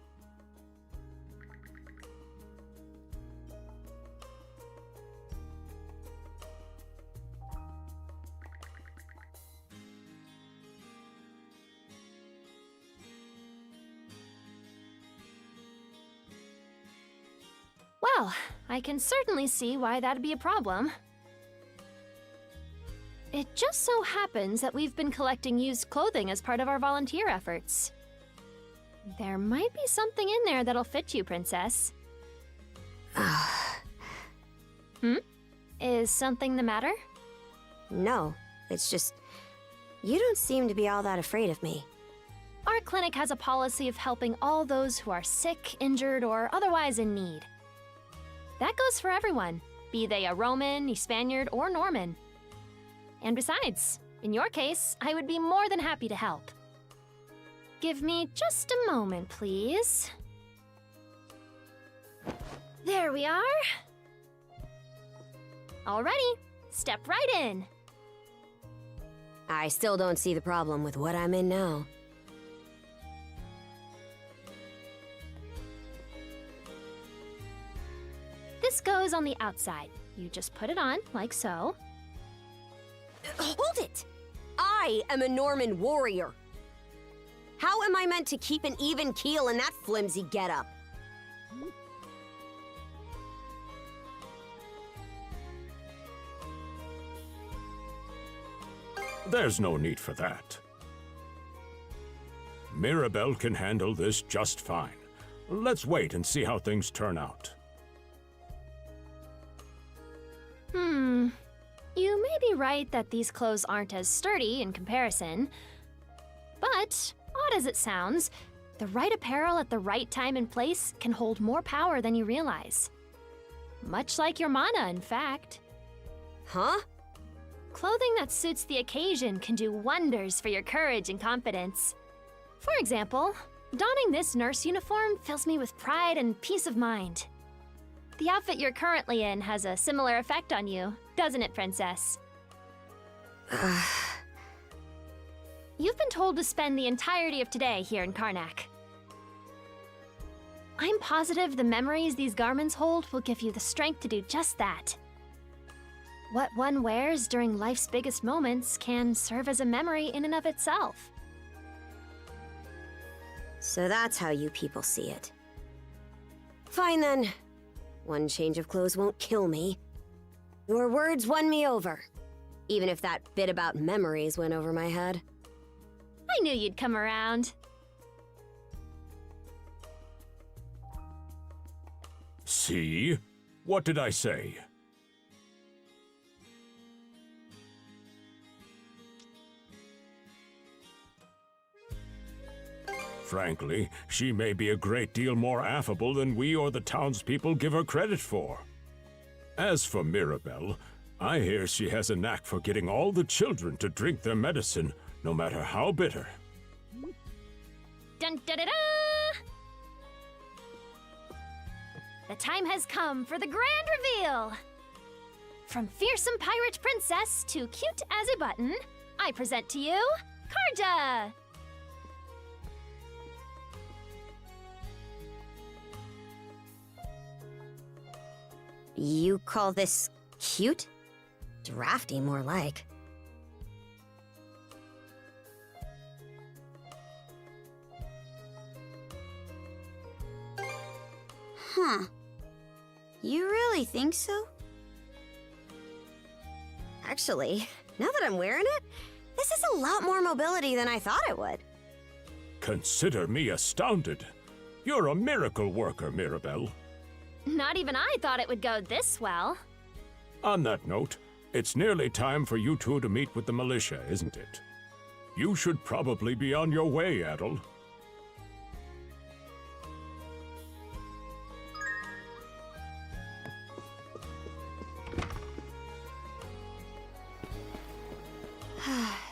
Well, I can certainly see why that'd be a problem. It just so happens that we've been collecting used clothing as part of our volunteer efforts. There might be something in there that'll fit you, Princess. Is something the matter?
No, it's just... you don't seem to be all that afraid of me.
Our clinic has a policy of helping all those who are sick, injured, or otherwise in need. That goes for everyone, be they a Roman, a Spaniard, or Norman. And besides, in your case, I would be more than happy to help. Give me just a moment, please. There we are. Alrighty, step right in.
I still don't see the problem with what I'm in now.
This goes on the outside. You just put it on, like so.
Hold it! I am a Norman warrior. How am I meant to keep an even keel in that flimsy getup?
There's no need for that. Mirabelle can handle this just fine. Let's wait and see how things turn out.
You may be right that these clothes aren't as sturdy in comparison. But, odd as it sounds, the right apparel at the right time and place can hold more power than you realize. Much like your mana, in fact.
Huh?
Clothing that suits the occasion can do wonders for your courage and confidence. For example, donning this nurse uniform fills me with pride and peace of mind. The outfit you're currently in has a similar effect on you, doesn't it, Princess? You've been told to spend the entirety of today here in CARNAC. I'm positive the memories these garments hold will give you the strength to do just that. What one wears during life's biggest moments can serve as a memory in and of itself.
So that's how you people see it. Fine then. One change of clothes won't kill me. Your words won me over. Even if that bit about memories went over my head.
I knew you'd come around.
See? What did I say? Frankly, she may be a great deal more affable than we or the townspeople give her credit for. As for Mirabelle, I hear she has a knack for getting all the children to drink their medicine, no matter how bitter.
Dun da da da! The time has come for the grand reveal! From fearsome pirate princess to cute as a button, I present to you, Karja!
You call this cute? Drafty, more like. Huh. You really think so? Actually, now that I'm wearing it, this is a lot more mobility than I thought it would.
Consider me astounded. You're a miracle worker, Mirabelle.
Not even I thought it would go this well.
On that note, it's nearly time for you two to meet with the militia, isn't it? You should probably be on your way, Adel.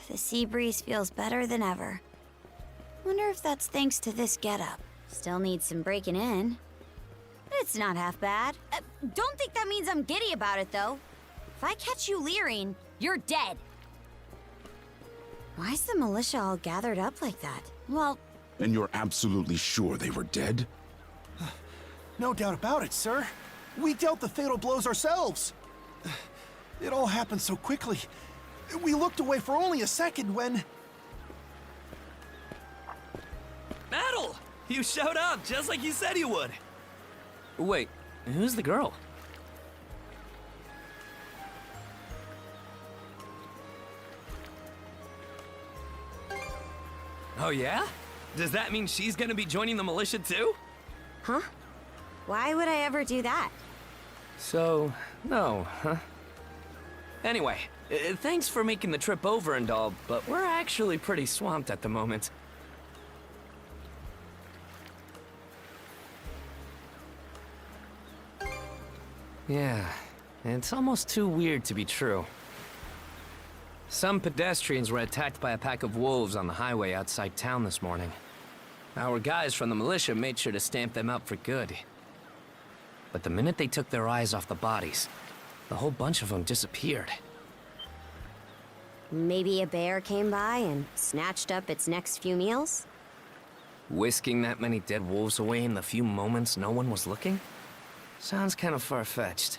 The sea breeze feels better than ever. Wonder if that's thanks to this getup. Still needs some breaking in. But it's not half bad. Don't think that means I'm giddy about it, though. If I catch you leering, you're dead. Why's the militia all gathered up like that? Well...
And you're absolutely sure they were dead?
No doubt about it, sir. We dealt the fatal blows ourselves. It all happened so quickly. We looked away for only a second when...
Adel! You showed up, just like you said you would. Wait, who's the girl? Oh yeah? Does that mean she's gonna be joining the militia too?
Huh? Why would I ever do that?
So, no, huh? Anyway, thanks for making the trip over and all, but we're actually pretty swamped at the moment. Yeah, it's almost too weird to be true. Some pedestrians were attacked by a pack of wolves on the highway outside town this morning. Our guys from the militia made sure to stamp them out for good. But the minute they took their eyes off the bodies, the whole bunch of them disappeared.
Maybe a bear came by and snatched up its next few meals?
Whisking that many dead wolves away in the few moments no one was looking? Sounds kind of far-fetched.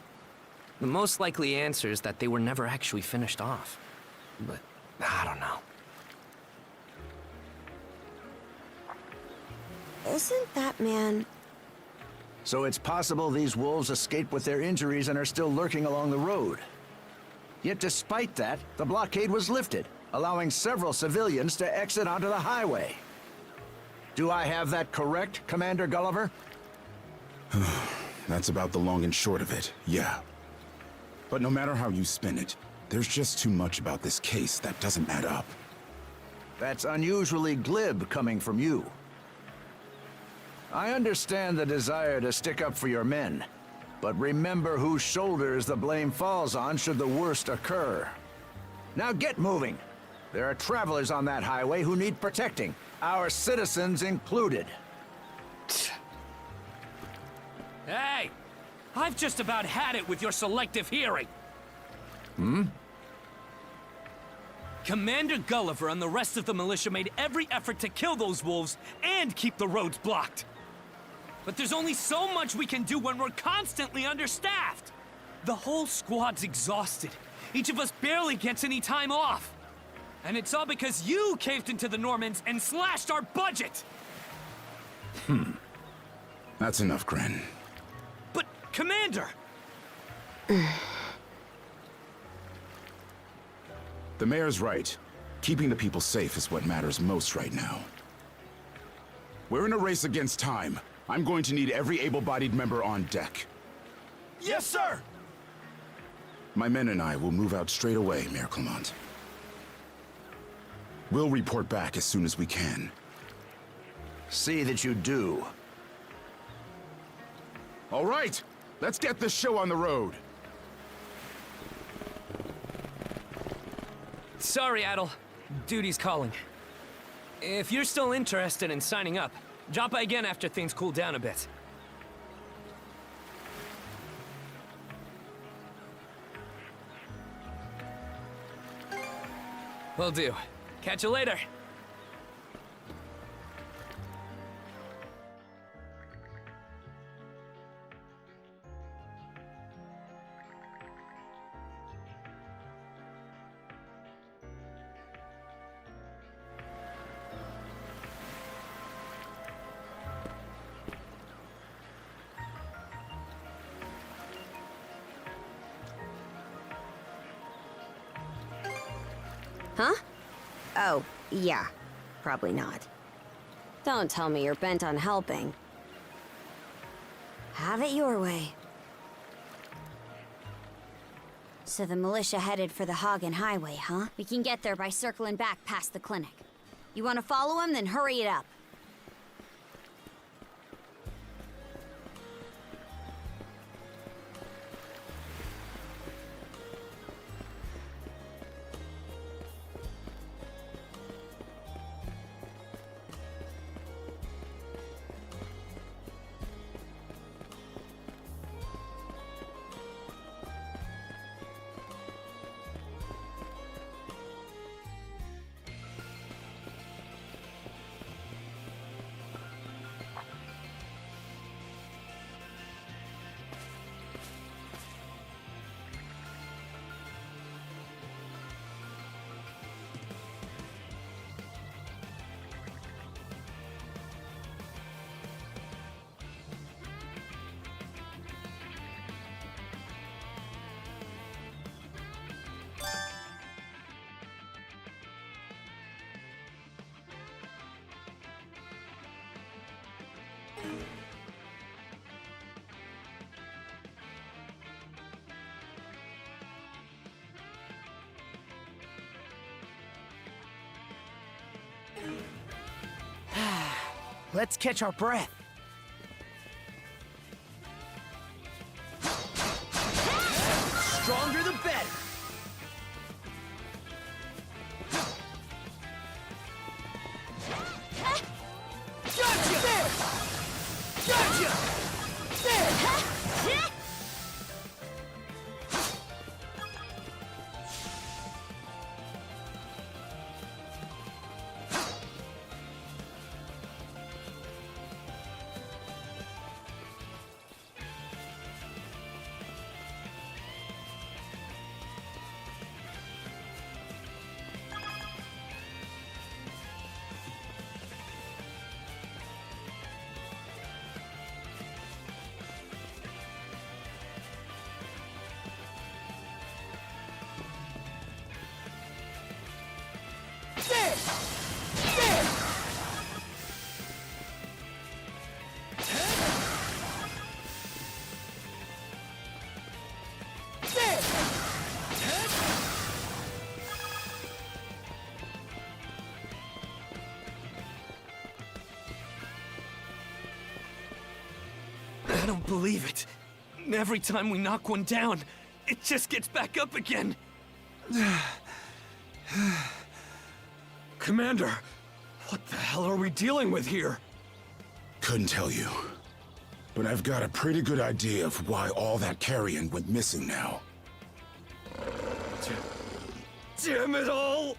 The most likely answer is that they were never actually finished off. But I don't know.
Isn't that man...
So it's possible these wolves escaped with their injuries and are still lurking along the road. Yet despite that, the blockade was lifted, allowing several civilians to exit onto the highway. Do I have that correct, Commander Gulliver? That's about the long and short of it, yeah. But no matter how you spin it, there's just too much about this case that doesn't add up. That's unusually glib coming from you. I understand the desire to stick up for your men, but remember whose shoulders the blame falls on should the worst occur. Now get moving. There are travelers on that highway who need protecting, our citizens included.
Hey! I've just about had it with your selective hearing! Commander Gulliver and the rest of the militia made every effort to kill those wolves and keep the roads blocked. But there's only so much we can do when we're constantly understaffed. The whole squad's exhausted. Each of us barely gets any time off. And it's all because you caved into the Normans and slashed our budget!
That's enough, Gren.
But, Commander!
The mayor's right. Keeping the people safe is what matters most right now. We're in a race against time. I'm going to need every able-bodied member on deck.
Yes, sir!
My men and I will move out straight away, Mayor Clement. We'll report back as soon as we can. See that you do. All right, let's get this show on the road.
Sorry, Adel. Duty's calling. If you're still interested in signing up, drop by again after things cool down a bit. Will do. Catch you later.
Huh? Oh, yeah. Probably not. Don't tell me you're bent on helping. Have it your way. So the militia headed for the Hagen Highway, huh? We can get there by circling back past the clinic. You want to follow him? Then hurry it up.
Let's catch our breath.
Stronger the better. Gotcha! There! Gotcha! There!
I don't believe it. Every time we knock one down, it just gets back up again.
Commander, what the hell are we dealing with here?
Couldn't tell you. But I've got a pretty good idea of why all that carrion went missing now.
Damn it all!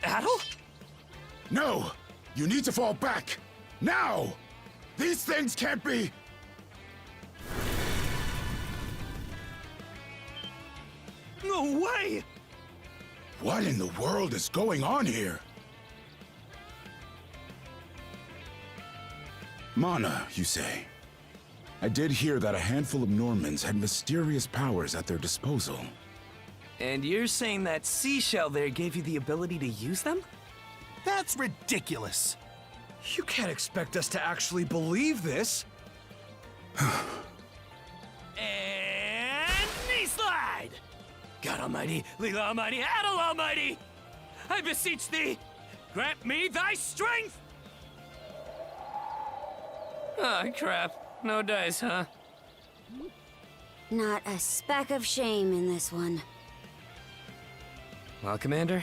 Adel?
No! You need to fall back! Now! These things can't be...
No way!
What in the world is going on here? Mana, you say? I did hear that a handful of Normans had mysterious powers at their disposal.
And you're saying that seashell there gave you the ability to use them?
That's ridiculous.
You can't expect us to actually believe this.
And knee slide! God Almighty, Leela Almighty, Adel Almighty! I beseech thee, grant me thy strength! Oh, crap. No dice, huh?
Not a speck of shame in this one.
Well, Commander,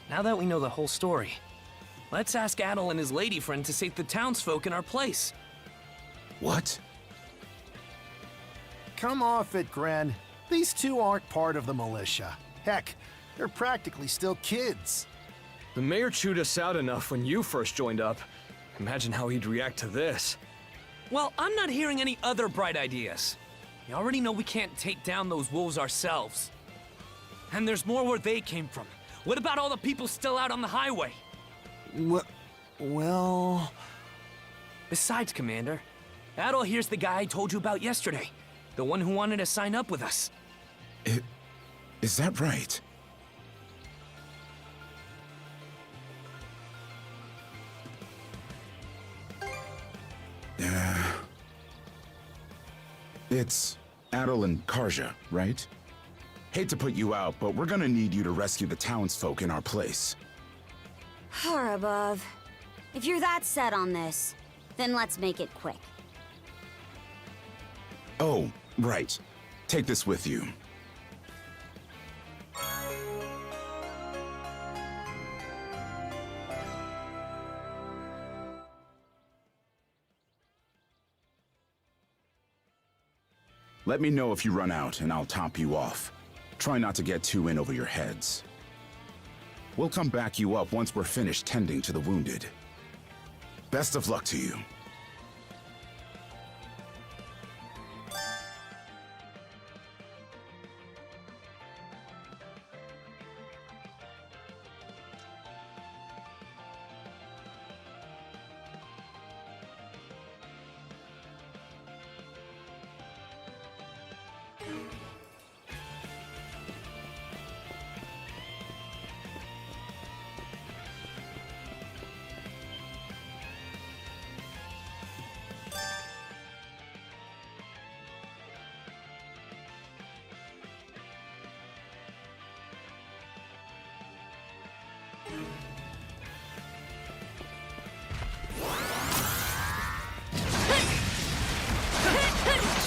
now that we know the whole story, let's ask Adel and his lady friend to save the townsfolk in our place.
What?
Come off it, Gren. These two aren't part of the militia. Heck, they're practically still kids.
The mayor chewed us out enough when you first joined up. Imagine how he'd react to this.
Well, I'm not hearing any other bright ideas. We already know we can't take down those wolves ourselves. And there's more where they came from. What about all the people still out on the highway?
Well...
Besides, Commander, Adel here's the guy I told you about yesterday. The one who wanted to sign up with us.
Is that right? It's Adel and Karja, right? Hate to put you out, but we're gonna need you to rescue the townsfolk in our place.
Far above. If you're that set on this, then let's make it quick.
Oh, right. Take this with you. Let me know if you run out, and I'll top you off. Try not to get too in over your heads. We'll come back you up once we're finished tending to the wounded. Best of luck to you.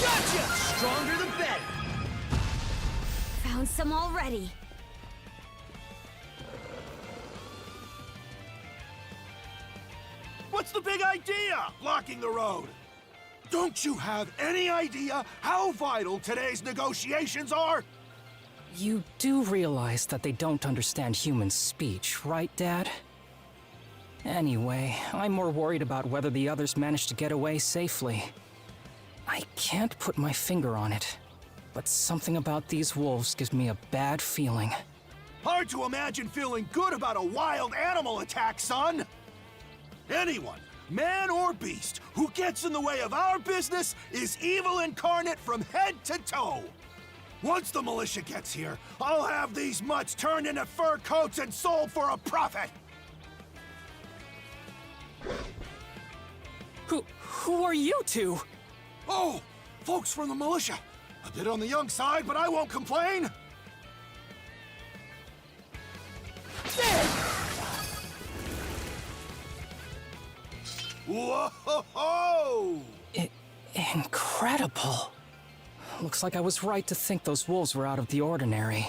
Gotcha! Stronger the better.
Found some already.
What's the big idea? Blocking the road. Don't you have any idea how vital today's negotiations are?
You do realize that they don't understand human speech, right, Dad? Anyway, I'm more worried about whether the others managed to get away safely. I can't put my finger on it, but something about these wolves gives me a bad feeling.
Hard to imagine feeling good about a wild animal attack, son! Anyone, man or beast, who gets in the way of our business is evil incarnate from head to toe! Once the militia gets here, I'll have these mutts turned into fur coats and sold for a profit!
Who are you two?
Oh, folks from the militia. A bit on the young side, but I won't complain. Whoa-ho-ho!
Incredible. Looks like I was right to think those wolves were out of the ordinary.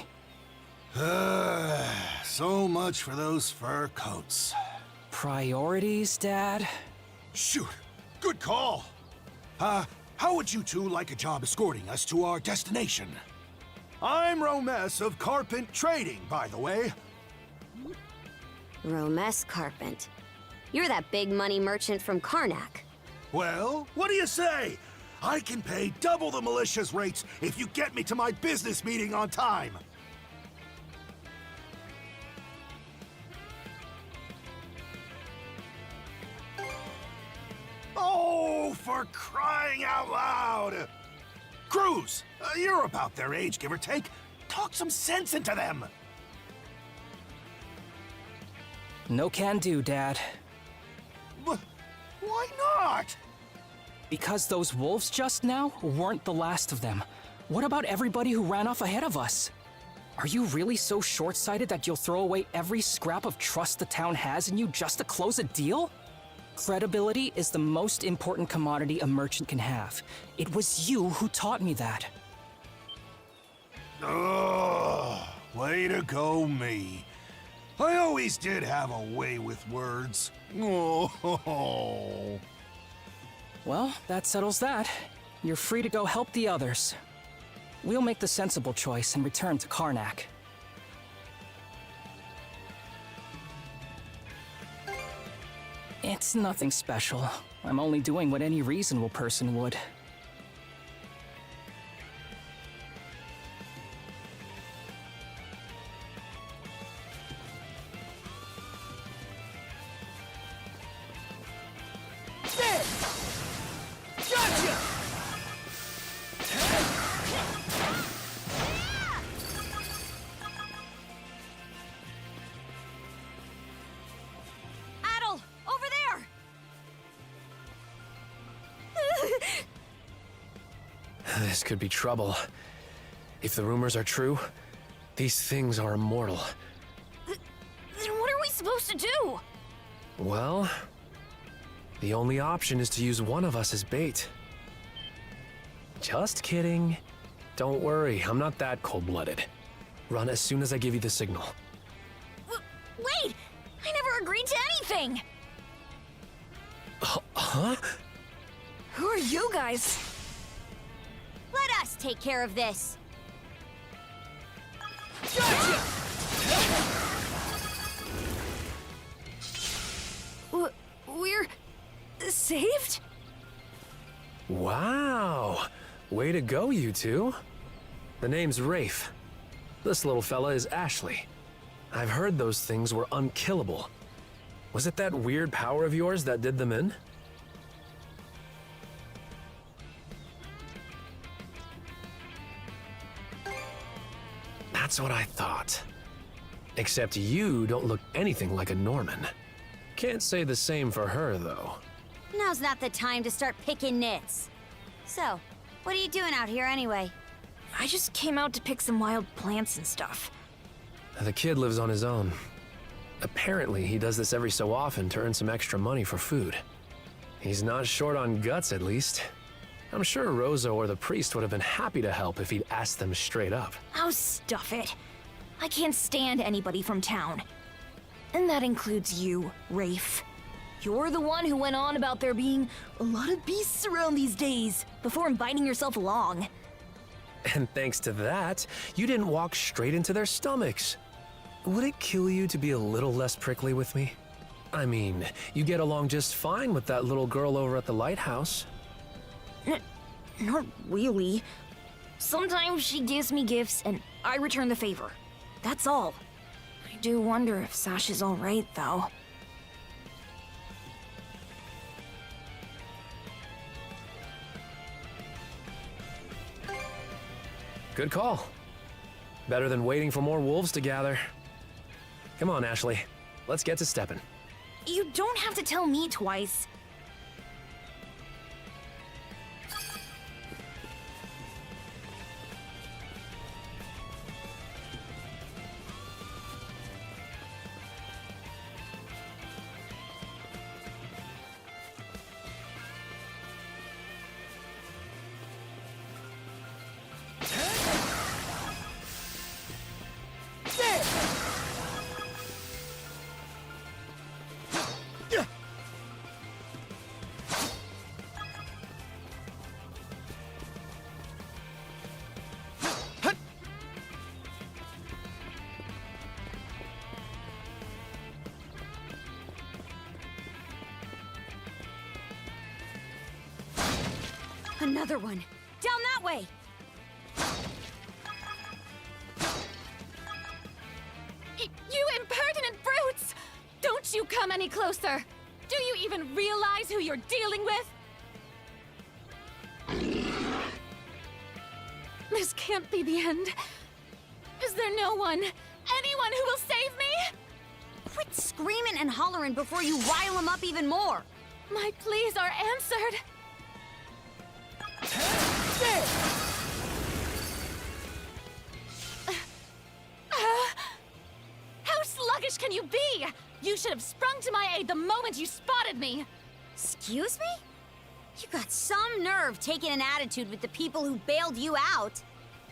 So much for those fur coats.
Priorities, Dad?
Shoot, good call. How would you two like a job escorting us to our destination? I'm Romes of Carpent Trading, by the way.
Romes Carpent. You're that big money merchant from CARNAC.
Well, what do you say? I can pay double the militia's rates if you get me to my business meeting on time. Oh, for crying out loud! Cruz, you're about their age, give or take. Talk some sense into them.
No can do, Dad.
Why not?
Because those wolves just now weren't the last of them. What about everybody who ran off ahead of us? Are you really so short-sighted that you'll throw away every scrap of trust the town has in you just to close a deal? Credibility is the most important commodity a merchant can have. It was you who taught me that.
Ugh, way to go, me. I always did have a way with words. Oh.
Well, that settles that. You're free to go help the others. We'll make the sensible choice and return to CARNAC. It's nothing special. I'm only doing what any reasonable person would.
There! Gotcha!
Adel, over there!
This could be trouble. If the rumors are true, these things are immortal.
Then what are we supposed to do?
Well, the only option is to use one of us as bait. Just kidding. Don't worry, I'm not that cold-blooded. Run as soon as I give you the signal.
Wait! I never agreed to anything!
Huh?
Who are you guys?
Let us take care of this.
Gotcha!
We're saved?
Wow! Way to go, you two. The name's Rafe. This little fella is Ashley. I've heard those things were unkillable. Was it that weird power of yours that did them in? That's what I thought. Except you don't look anything like a Norman. Can't say the same for her, though.
Now's not the time to start picking nits. So, what are you doing out here anyway?
I just came out to pick some wild plants and stuff.
The kid lives on his own. Apparently, he does this every so often to earn some extra money for food. He's not short on guts, at least. I'm sure Rozo or the priest would have been happy to help if he'd asked them straight up.
Oh, stuff it. I can't stand anybody from town. And that includes you, Rafe. You're the one who went on about there being a lot of beasts around these days, before inviting yourself along.
And thanks to that, you didn't walk straight into their stomachs. Would it kill you to be a little less prickly with me? I mean, you get along just fine with that little girl over at the lighthouse.
Not really. Sometimes she gives me gifts and I return the favor. That's all. I do wonder if Sasha's alright, though.
Good call. Better than waiting for more wolves to gather. Come on, Ashley. Let's get to stepping.
You don't have to tell me twice.
Another one. Down that way!
You impertinent brutes! Don't you come any closer! Do you even realize who you're dealing with? This can't be the end. Is there no one, anyone who will save me?
Quit screaming and hollering before you rile them up even more!
My pleas are answered. How sluggish can you be? You should have sprung to my aid the moment you spotted me.
Excuse me? You got some nerve taking an attitude with the people who bailed you out.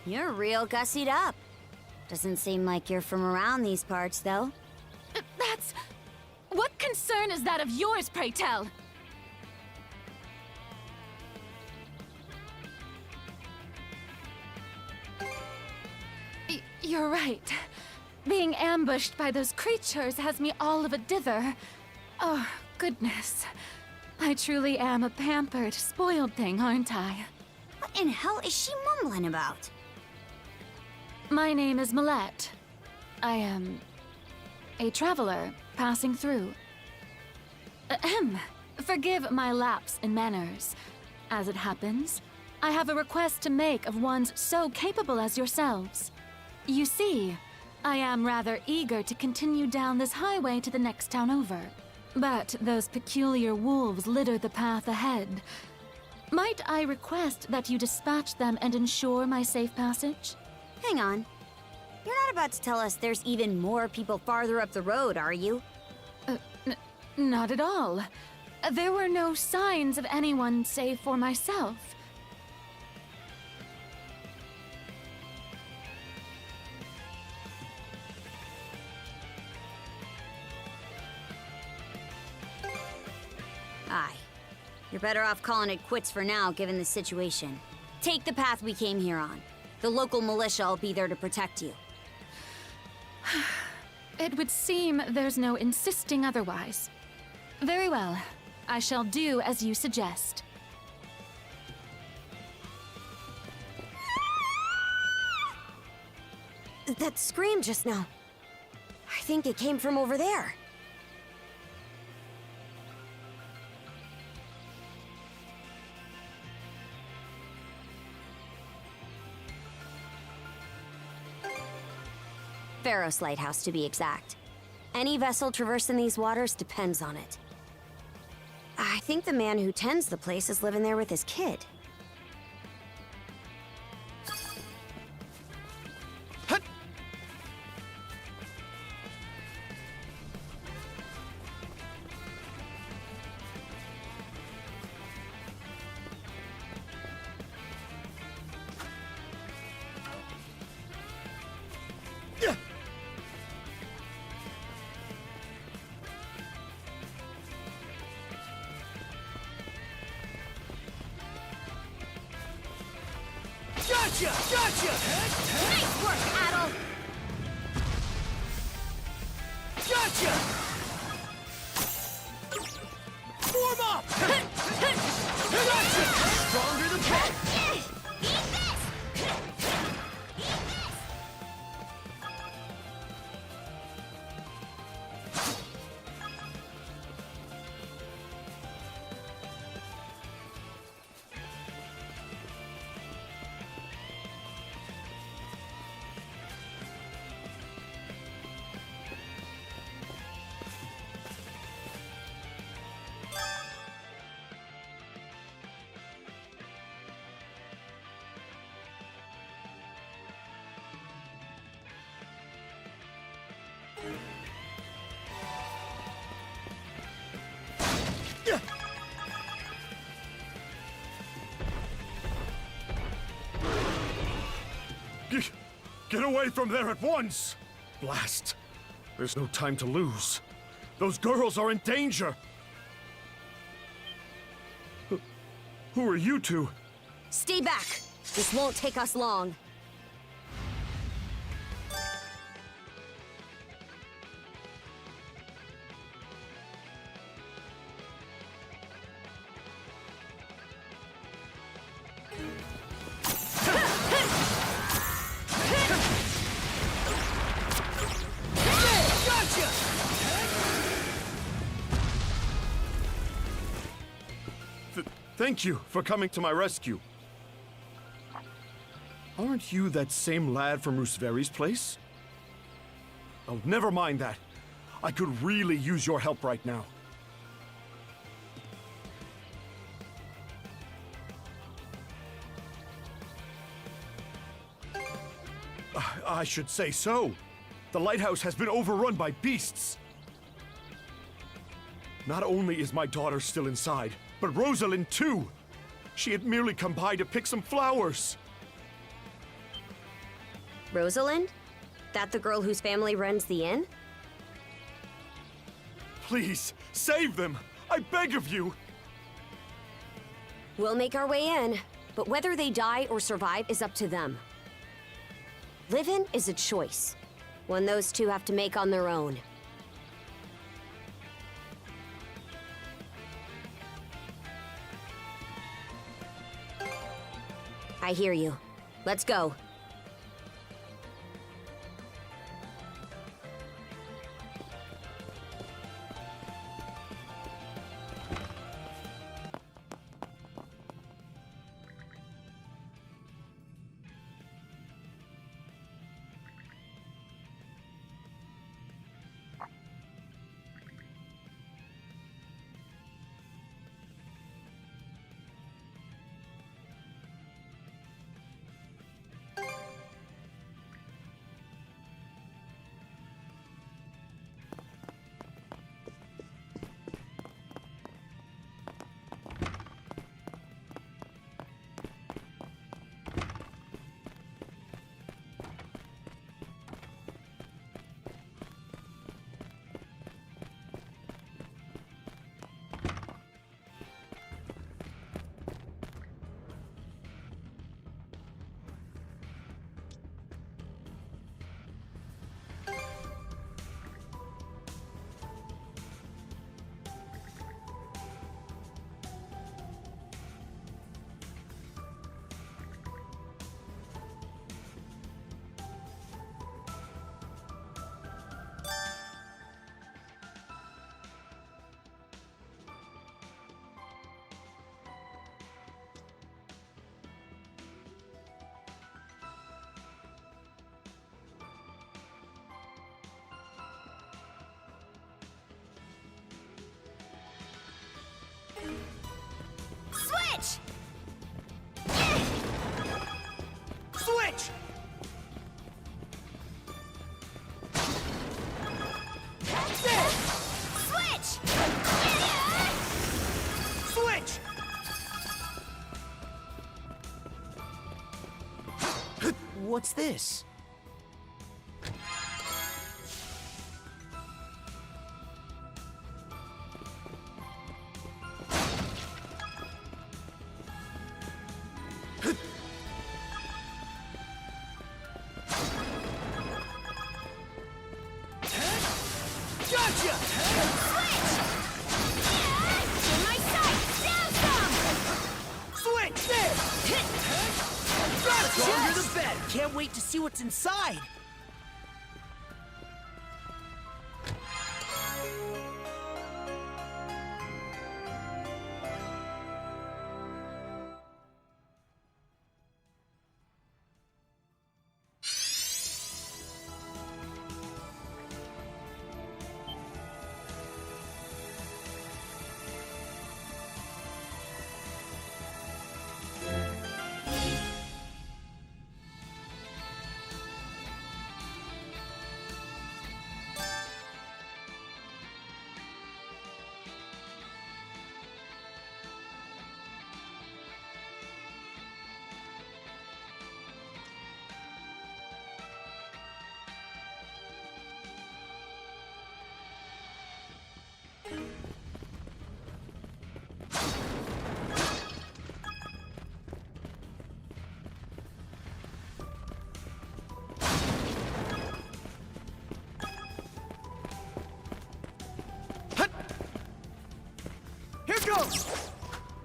You're real gussied up. Doesn't seem like you're from around these parts, though.
That's... What concern is that of yours, pray tell? You're right. Being ambushed by those creatures has me all of a dither. Oh, goodness. I truly am a pampered, spoiled thing, aren't I?
What in hell is she mumbling about?
My name is Millette. I am a traveler passing through. Ahem. Forgive my lapse in manners. As it happens, I have a request to make of ones so capable as yourselves. You see, I am rather eager to continue down this highway to the next town over. But those peculiar wolves litter the path ahead. Might I request that you dispatch them and ensure my safe passage?
Hang on. You're not about to tell us there's even more people farther up the road, are you?
Not at all. There were no signs of anyone save for myself.
Aye. You're better off calling it quits for now, given the situation. Take the path we came here on. The local militia will be there to protect you.
It would seem there's no insisting otherwise. Very well. I shall do as you suggest.
That scream just now. I think it came from over there. Pharos Lighthouse, to be exact. Any vessel traversing these waters depends on it. I think the man who tends the place is living there with his kid.
Gotcha! Gotcha!
Nice work, Adel!
Gotcha! Form up! Gotcha! Stronger the better!
Get away from there at once! Blast! There's no time to lose. Those girls are in danger! Who are you two?
Stay back! This won't take us long.
Thank you for coming to my rescue. Aren't you that same lad from Rooseveri's place? Oh, never mind that. I could really use your help right now. I should say so. The lighthouse has been overrun by beasts. Not only is my daughter still inside, but Rosalind too. She had merely come by to pick some flowers.
Rosalind? That the girl whose family runs the inn?
Please, save them! I beg of you!
We'll make our way in, but whether they die or survive is up to them. Living is a choice, one those two have to make on their own. I hear you. Let's go.
What's this?
Gotcha! Switch! In my sight! Down some!
Switch! There!
Gotcha!
Stronger the better! Can't wait to see what's inside! Here goes!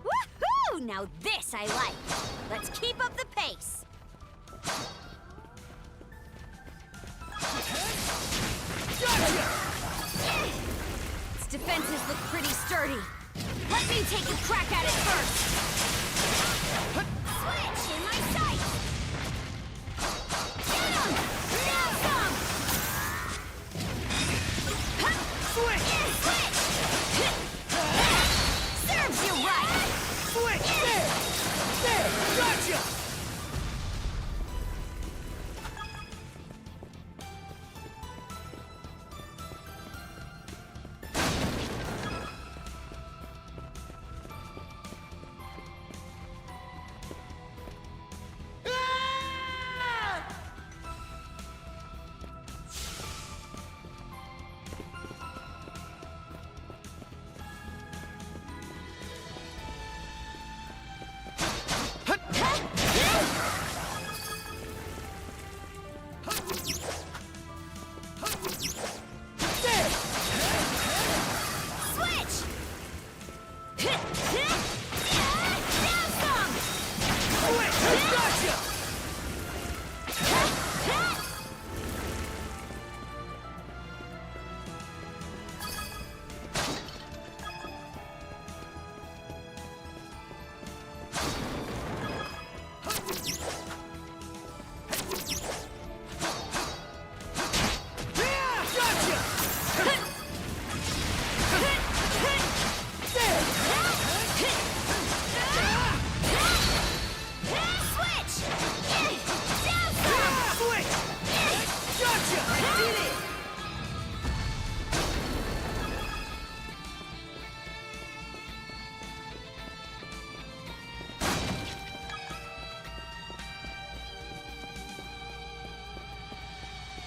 Woohoo! Now this I like. Let's keep up the pace. Its defenses look pretty sturdy. Let me take a crack at it first. Switch in my sight. Get him! Down some!
Switch!
Switch! Serves you right!
Switch! There! There! Gotcha!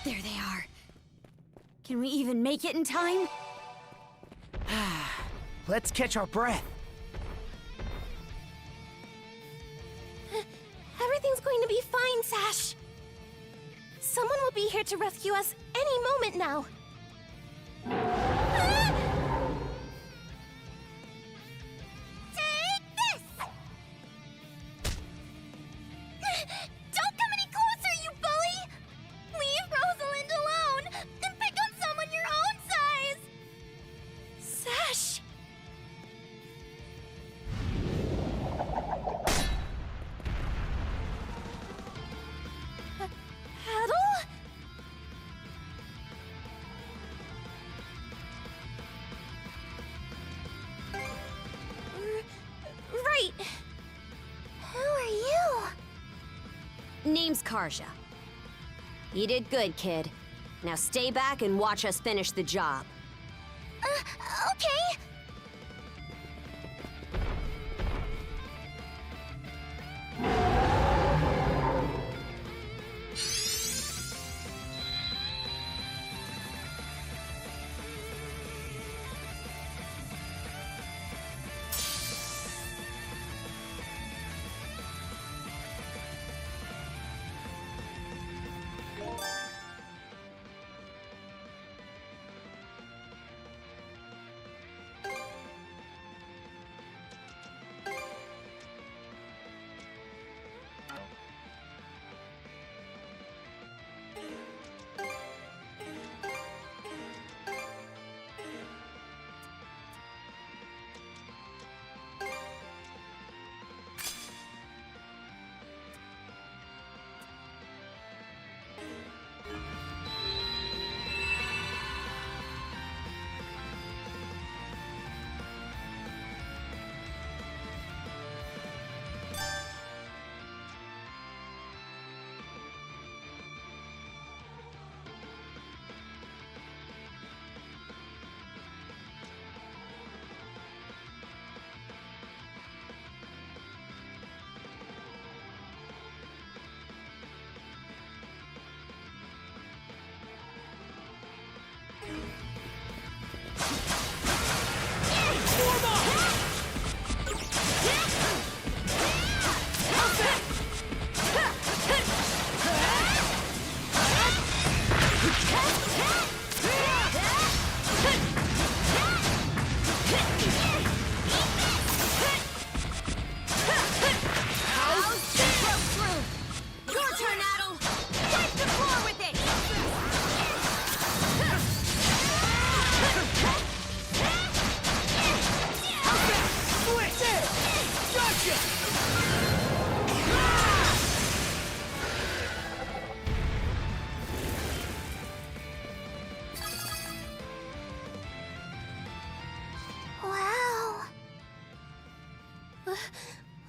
There they are. Can we even make it in time?
Let's catch our breath.
Everything's going to be fine, Sash. Someone will be here to rescue us any moment now.
Take this! Don't come any closer, you bully! Leave Rosalind alone and pick on someone your own size!
Sash! Adel? Right. Who are you?
Name's Karja. You did good, kid. Now stay back and watch us finish the job.
Okay.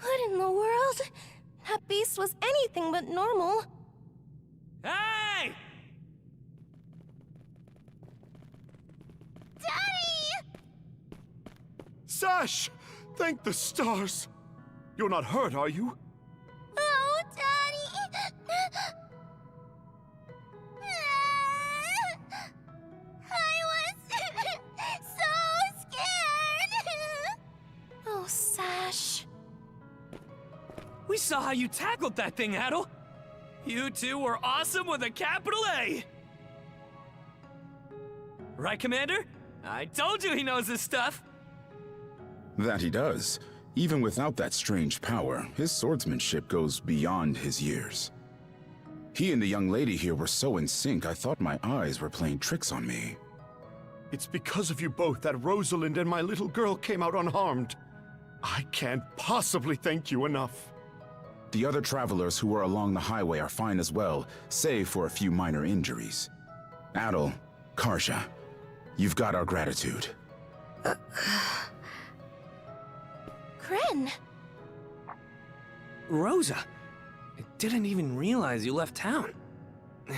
What in the world? That beast was anything but normal.
Hey!
Daddy!
Sash! Thank the stars! You're not hurt, are you?
Oh, Daddy! I was so scared!
Oh, Sash.
We saw how you tackled that thing, Adel. You two were awesome with a capital A! Right, Commander? I told you he knows his stuff!
That he does. Even without that strange power, his swordsmanship goes beyond his years. He and the young lady here were so in sync, I thought my eyes were playing tricks on me.
It's because of you both that Rosalind and my little girl came out unharmed. I can't possibly thank you enough.
The other travelers who were along the highway are fine as well, save for a few minor injuries. Adel, Karja, you've got our gratitude.
Kren!
Rosa! I didn't even realize you left town.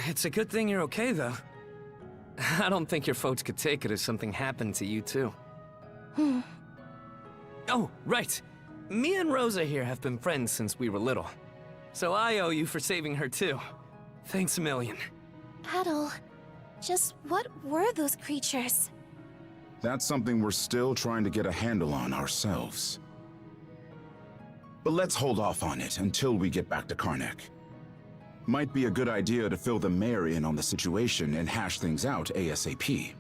It's a good thing you're okay, though. I don't think your folks could take it if something happened to you, too. Oh, right. Me and Rosa here have been friends since we were little. So I owe you for saving her, too. Thanks a million.
Adel, just what were those creatures?
That's something we're still trying to get a handle on ourselves. But let's hold off on it until we get back to CARNAC. Might be a good idea to fill the mayor in on the situation and hash things out ASAP.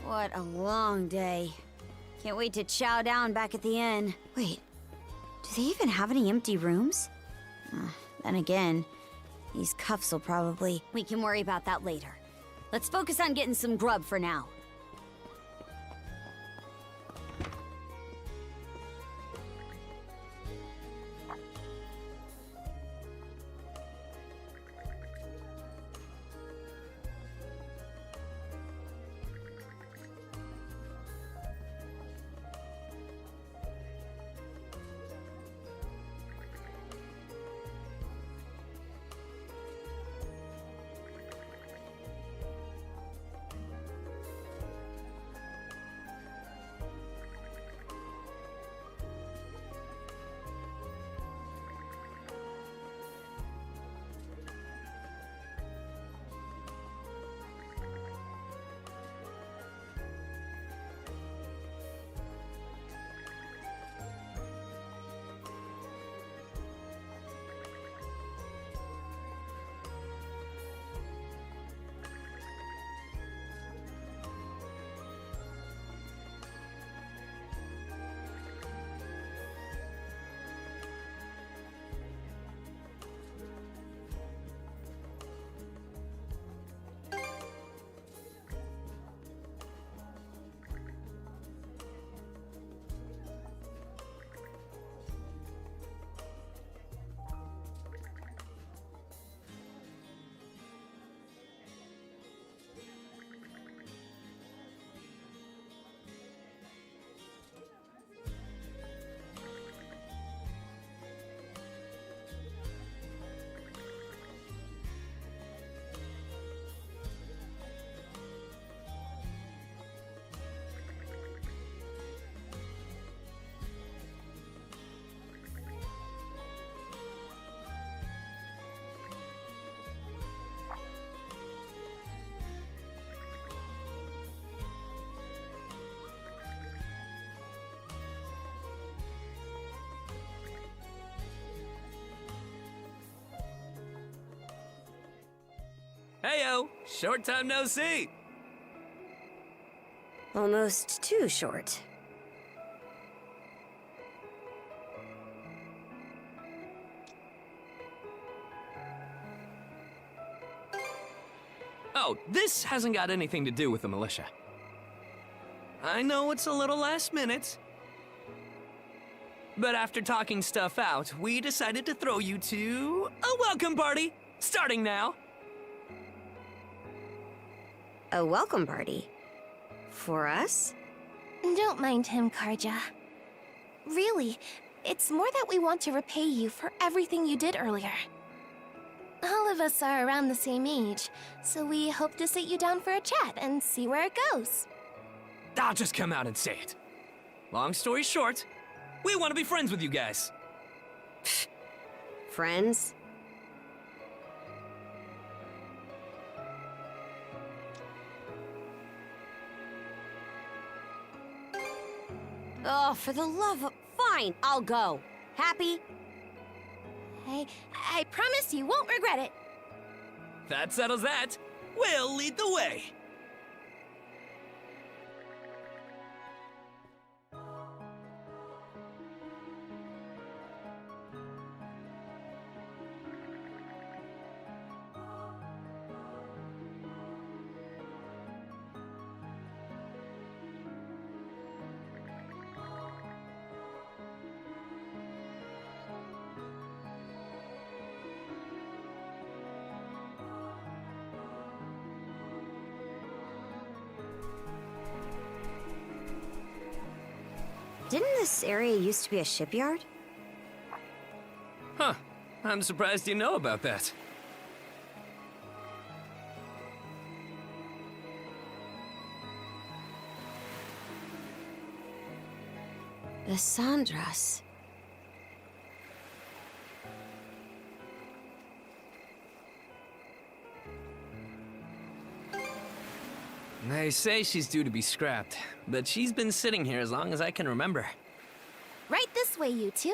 What a long day. Can't wait to chow down back at the inn. Wait, do they even have any empty rooms? Then again, these cuffs will probably... We can worry about that later. Let's focus on getting some grub for now.
Heyo, short time no see.
Almost too short.
Oh, this hasn't got anything to do with the militia. I know it's a little last minute, but after talking stuff out, we decided to throw you to a welcome party, starting now.
A welcome party? For us?
Don't mind him, Karja. Really, it's more that we want to repay you for everything you did earlier. All of us are around the same age, so we hope to sit you down for a chat and see where it goes.
I'll just come out and say it. Long story short, we want to be friends with you guys.
Friends? Oh, for the love of... Fine, I'll go. Happy?
I promise you won't regret it.
That settles that. We'll lead the way.
Didn't this area used to be a shipyard?
Huh. I'm surprised you know about that.
The Sandras.
They say she's due to be scrapped, but she's been sitting here as long as I can remember.
Right this way, you two.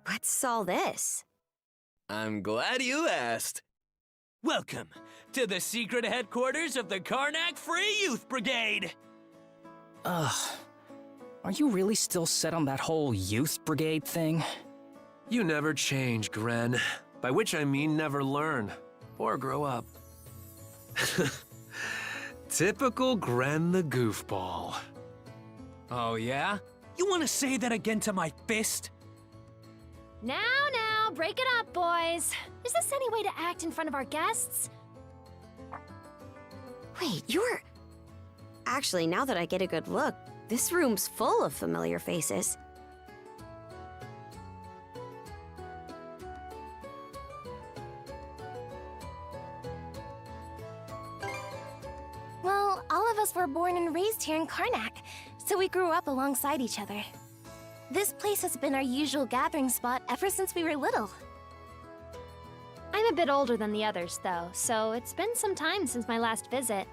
What's all this?
I'm glad you asked. Welcome to the secret headquarters of the CARNAC Free Youth Brigade!
Ugh. Are you really still set on that whole youth brigade thing?
You never change, Gren. By which I mean never learn. Or grow up. Typical Gren the goofball.
Oh yeah? You want to say that again to my fist?
Now, break it up, boys. Is this any way to act in front of our guests?
Wait, you're... Actually, now that I get a good look, this room's full of familiar faces.
Well, all of us were born and raised here in CARNAC, so we grew up alongside each other. This place has been our usual gathering spot ever since we were little.
I'm a bit older than the others, though, so it's been some time since my last visit.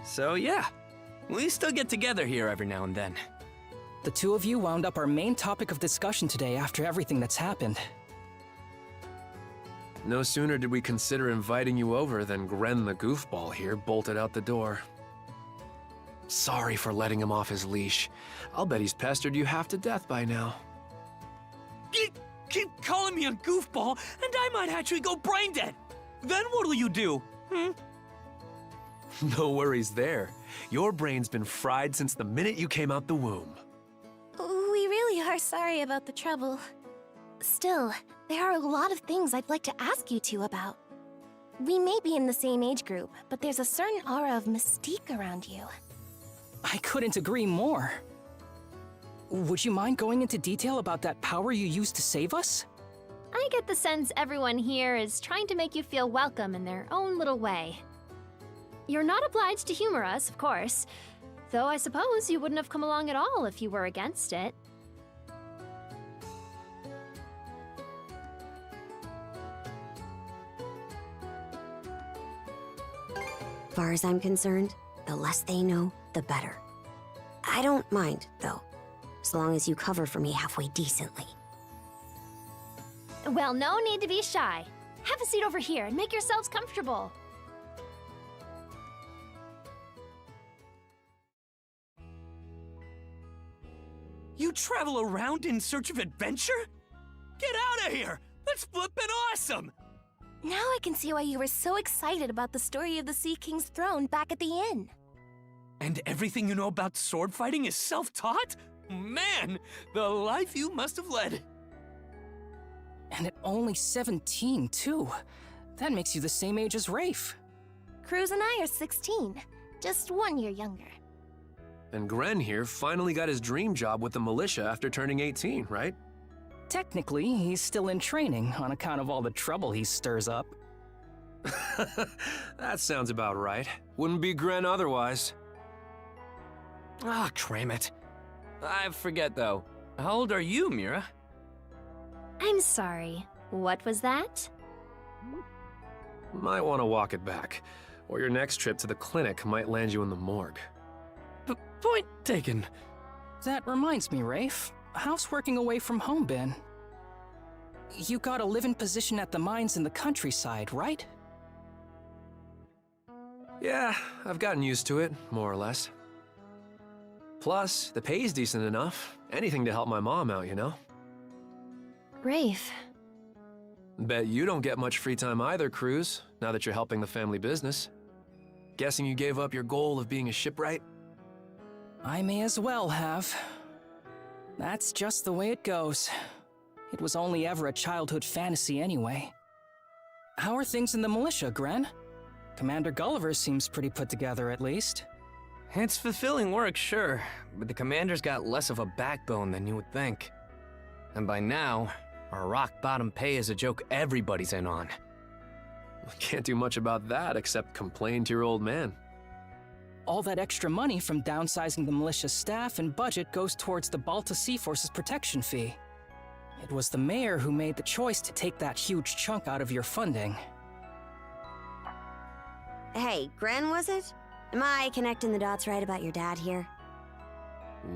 So yeah, we still get together here every now and then.
The two of you wound up our main topic of discussion today after everything that's happened.
No sooner did we consider inviting you over than Gren the goofball here bolted out the door. Sorry for letting him off his leash. I'll bet he's pestered you half to death by now.
Keep calling me a goofball, and I might actually go brain dead. Then what'll you do?
No worries there. Your brain's been fried since the minute you came out the womb.
We really are sorry about the trouble. Still, there are a lot of things I'd like to ask you two about. We may be in the same age group, but there's a certain aura of mystique around you.
I couldn't agree more. Would you mind going into detail about that power you used to save us?
I get the sense everyone here is trying to make you feel welcome in their own little way. You're not obliged to humor us, of course, though I suppose you wouldn't have come along at all if you were against it.
As far as I'm concerned, the less they know, the better. I don't mind, though, as long as you cover for me halfway decently.
Well, no need to be shy. Have a seat over here and make yourselves comfortable.
You travel around in search of adventure? Get out of here! That's flippin' awesome!
Now I can see why you were so excited about the story of the Sea King's throne back at the inn.
And everything you know about sword fighting is self-taught? Man, the life you must have led.
And at only 17, too. That makes you the same age as Rafe.
Cruz and I are 16, just 1 year younger.
And Gren here finally got his dream job with the militia after turning 18, right?
Technically, he's still in training on account of all the trouble he stirs up.
That sounds about right. Wouldn't be Gren otherwise.
Ah, cram it. I forget, though. How old are you, Mira?
I'm sorry. What was that?
Might want to walk it back, or your next trip to the clinic might land you in the morgue.
Point taken.
That reminds me, Rafe. How's working away from home been? You got a live-in position at the mines in the countryside, right?
Yeah, I've gotten used to it, more or less. Plus, the pay's decent enough. Anything to help my mom out, you know?
Rafe.
Bet you don't get much free time either, Cruz, now that you're helping the family business. Guessing you gave up your goal of being a shipwright?
I may as well have. That's just the way it goes. It was only ever a childhood fantasy anyway. How are things in the militia, Gren? Commander Gulliver seems pretty put together, at least.
It's fulfilling work, sure, but the commander's got less of a backbone than you would think. And by now, our rock-bottom pay is a joke everybody's in on.
Can't do much about that except complain to your old man.
All that extra money from downsizing the militia staff and budget goes towards the Balta Sea Force's protection fee. It was the mayor who made the choice to take that huge chunk out of your funding.
Hey, Gren, was it? Am I connecting the dots right about your dad here?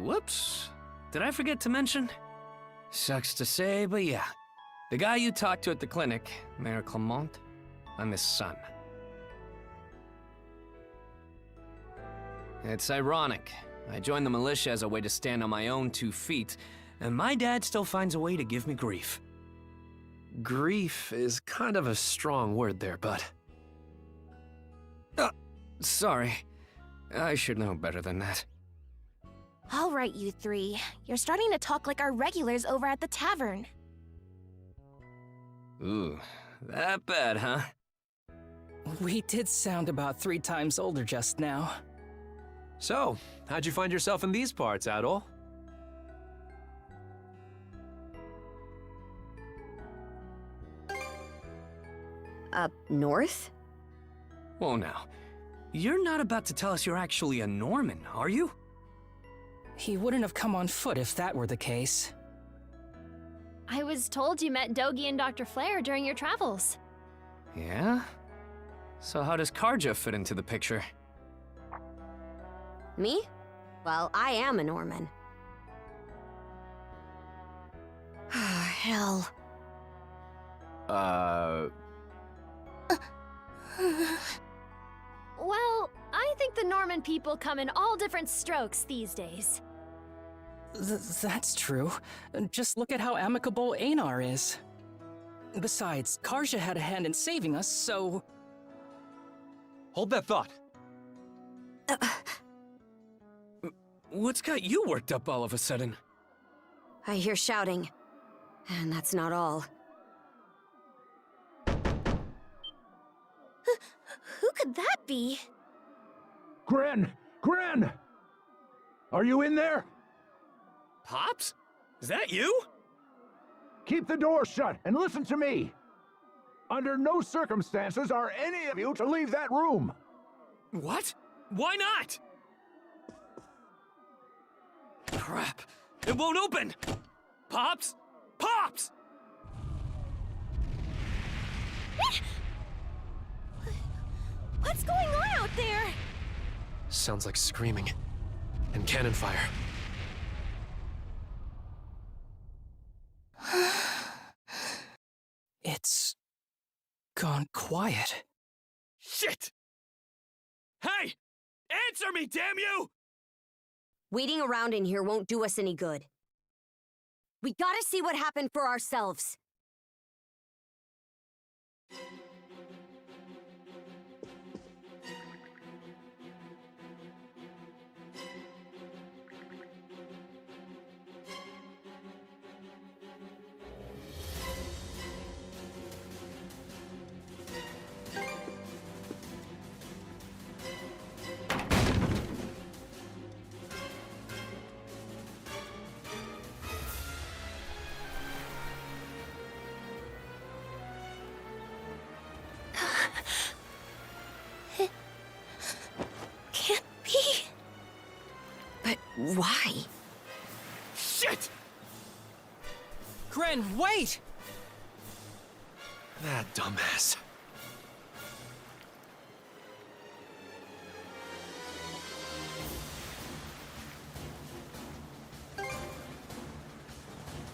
Whoops. Did I forget to mention? Sucks to say, but yeah. The guy you talked to at the clinic, Mayor Clement, I'm his son. It's ironic. I joined the militia as a way to stand on my own 2 feet, and my dad still finds a way to give me grief.
Grief is kind of a strong word there, bud.
Sorry. I should know better than that.
All right, you three. You're starting to talk like our regulars over at the tavern.
Ooh, that bad, huh?
We did sound about 3 times older just now.
So, how'd you find yourself in these parts, Adol?
Up north?
Whoa now. You're not about to tell us you're actually a Norman, are you?
He wouldn't have come on foot if that were the case.
I was told you met Dogi and Dr. Flair during your travels.
Yeah? So how does Karja fit into the picture?
Me? Well, I am a Norman. Hell.
Well, I think the Norman people come in all different strokes these days.
That's true. Just look at how amicable Einar is. Besides, Karja had a hand in saving us, so...
Hold that thought.
What's got you worked up all of a sudden?
I hear shouting. And that's not all.
Who could that be?
Gren! Gren! Are you in there?
Pops? Is that you?
Keep the door shut and listen to me. Under no circumstances are any of you to leave that room.
What? Why not? Crap. It won't open! Pops? Pops!
What's going on out there?
Sounds like screaming. And cannon fire.
It's... gone quiet.
Shit! Hey! Answer me, damn you!
Waiting around in here won't do us any good. We gotta see what happened for ourselves.
Can't be.
But why?
Shit!
Gren, wait!
That dumbass.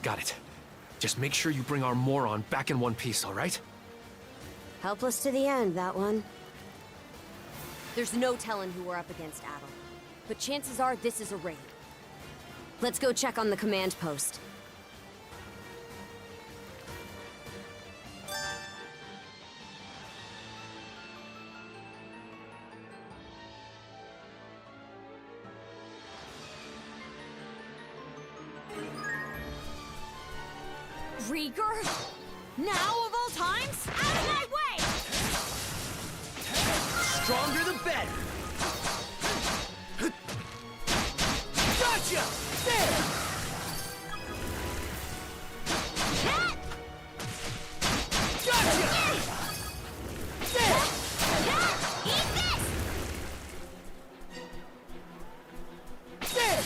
Got it. Just make sure you bring our moron back in one piece, all right?
Helpless to the end, that one. There's no telling who we're up against, Adol. But chances are this is a raid. Let's go check on the command post. Rieger? Now of all times? Out of my way!
Stronger the better. Gotcha! There! Gotcha! There!
Eat this!
There!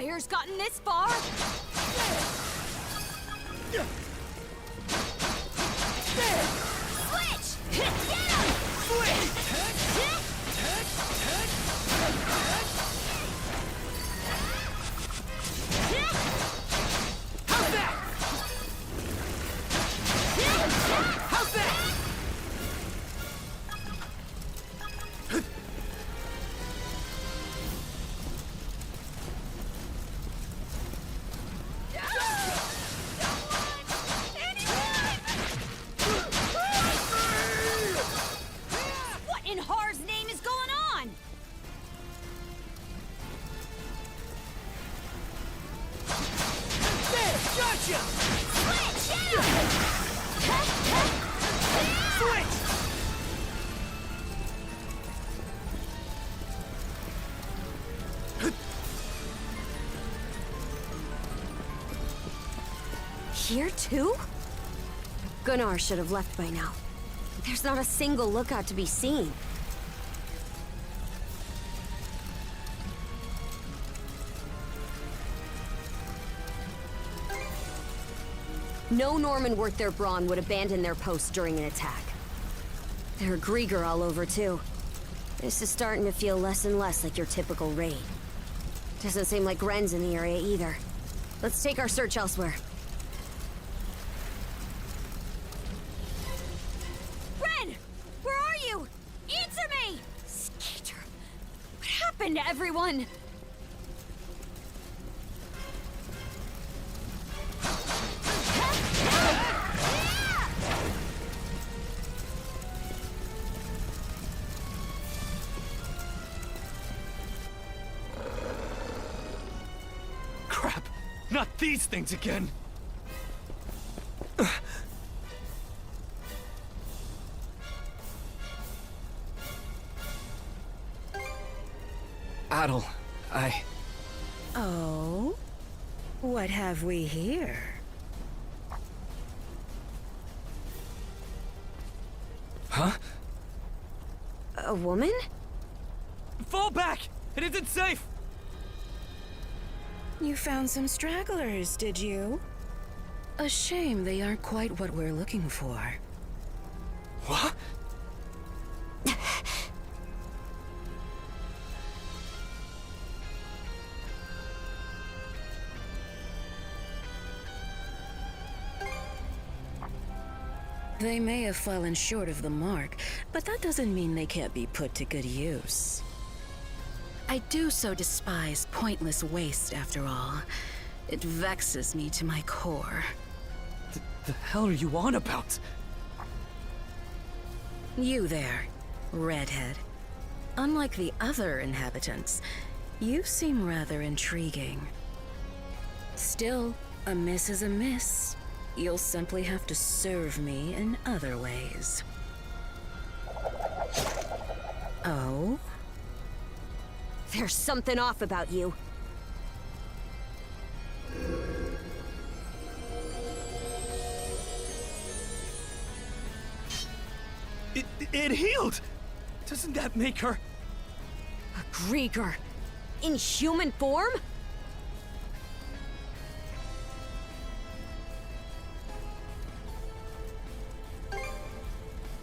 fire's gotten this far? Switch! Get him!
How's that? How's that?
What in Har's name is going on?
There! Gotcha!
Switch!
Switch!
Here too? Gunnar should have left by now. There's not a single lookout to be seen. No Norman worth their brawn would abandon their posts during an attack. There are Grieger all over too. This is starting to feel less and less like your typical raid. Doesn't seem like Ren's in the area either. Let's take our search elsewhere. Ren! Where are you? Answer me! Skeeter, what happened to everyone?
Crap! Not these things again! Adel,
Oh? What have we here?
Huh?
A woman?
Fall back! It isn't safe!
You found some stragglers, did you? A shame they aren't quite what we're looking for.
What?
They may have fallen short of the mark, but that doesn't mean they can't be put to good use. I do so despise pointless waste, after all. It vexes me to my core.
The hell are you on about?
You there, redhead. Unlike the other inhabitants, you seem rather intriguing. Still, a miss is a miss. You'll simply have to serve me in other ways. Oh?
There's something off about you.
It healed! Doesn't that make her...
A Grieger. In human form?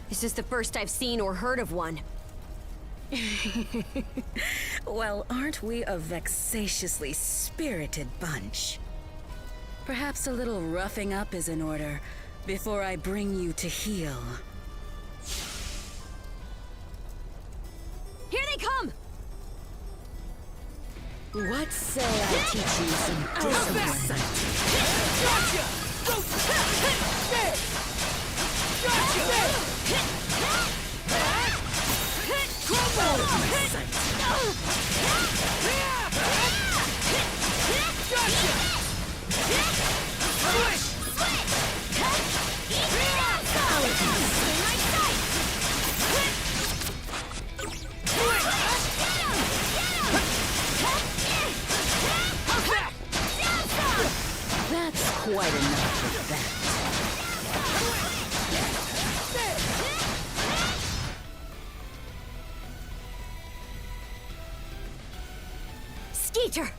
This is the first I've seen or heard of one.
Well, aren't we a vexatiously spirited bunch? Perhaps a little roughing up is in order before I bring you to heel.
Here they come!
What say I teach you some discipline?
Gotcha! There! Gotcha! Crumble! Gotcha! Switch!
That's quite enough of that.
Skeeter!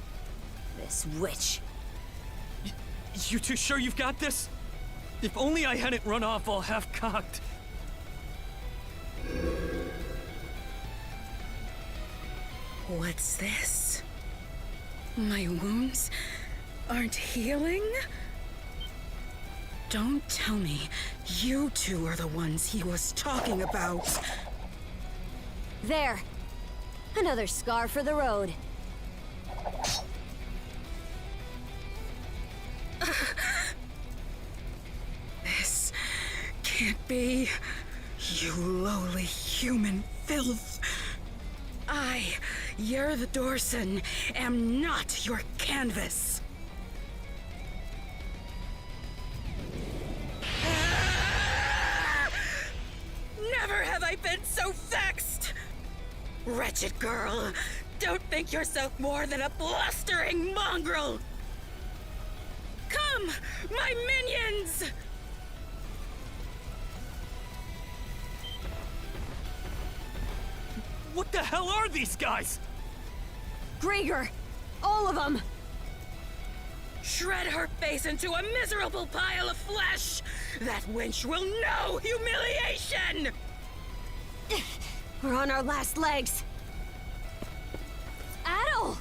this witch.
You two sure you've got this? If only I hadn't run off all half-cocked.
What's this? My wounds aren't healing? Don't tell me you two are the ones he was talking about.
There. Another scar for the road.
This can't be. You lowly human filth. I, Yer the Dorson, am not your canvas. Never have I been so vexed! Wretched girl, don't think yourself more than a blustering mongrel! Come, my minions!
What the hell are these guys?
Grieger! All of them!
Shred her face into a miserable pile of flesh! That wench will know humiliation!
We're on our last legs. Adel!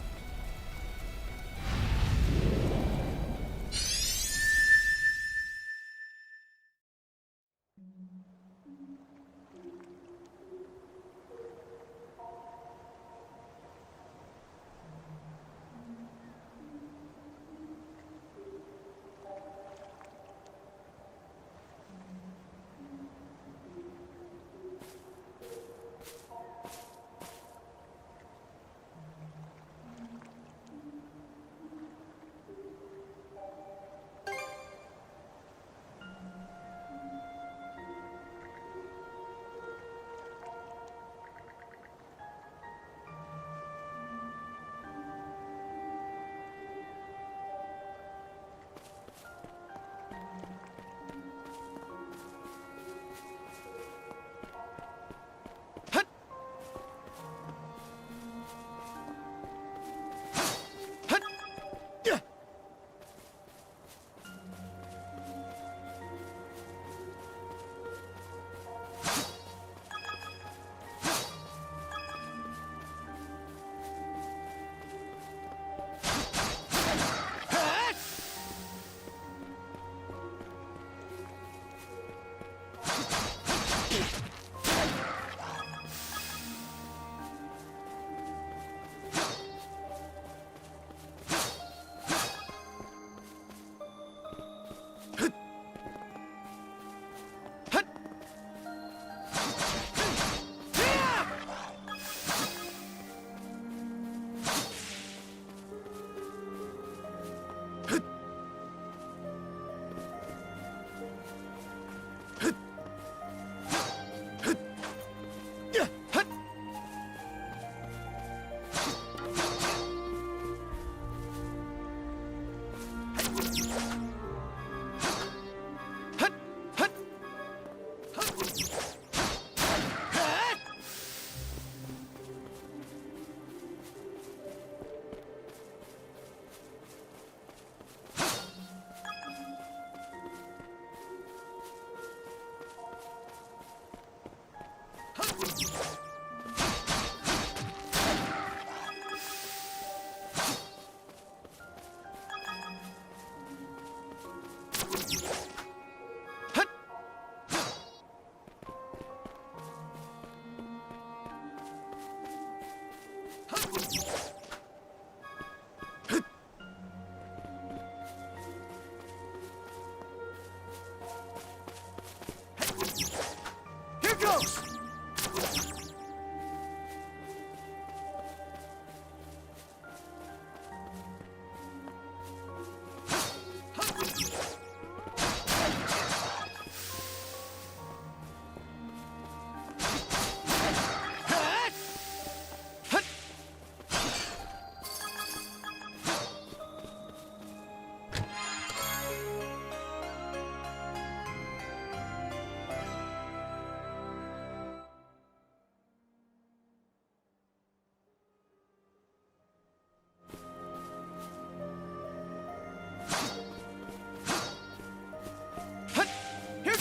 Here goes!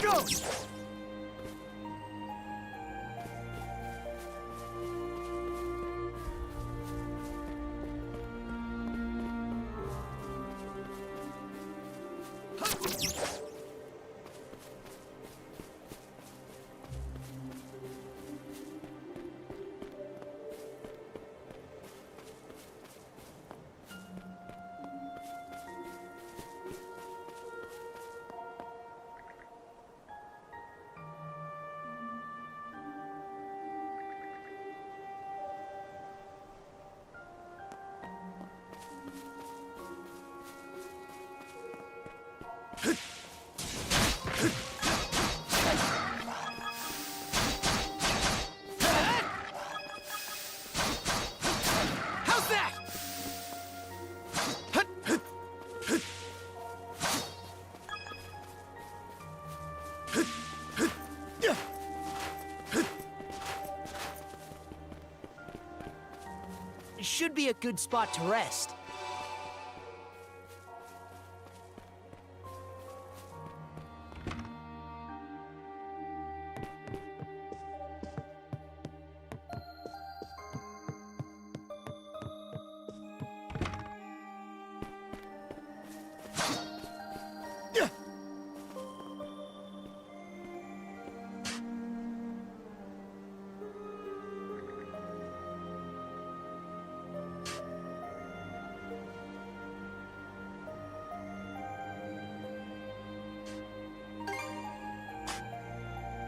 go! How's that?
It should be a good spot to rest.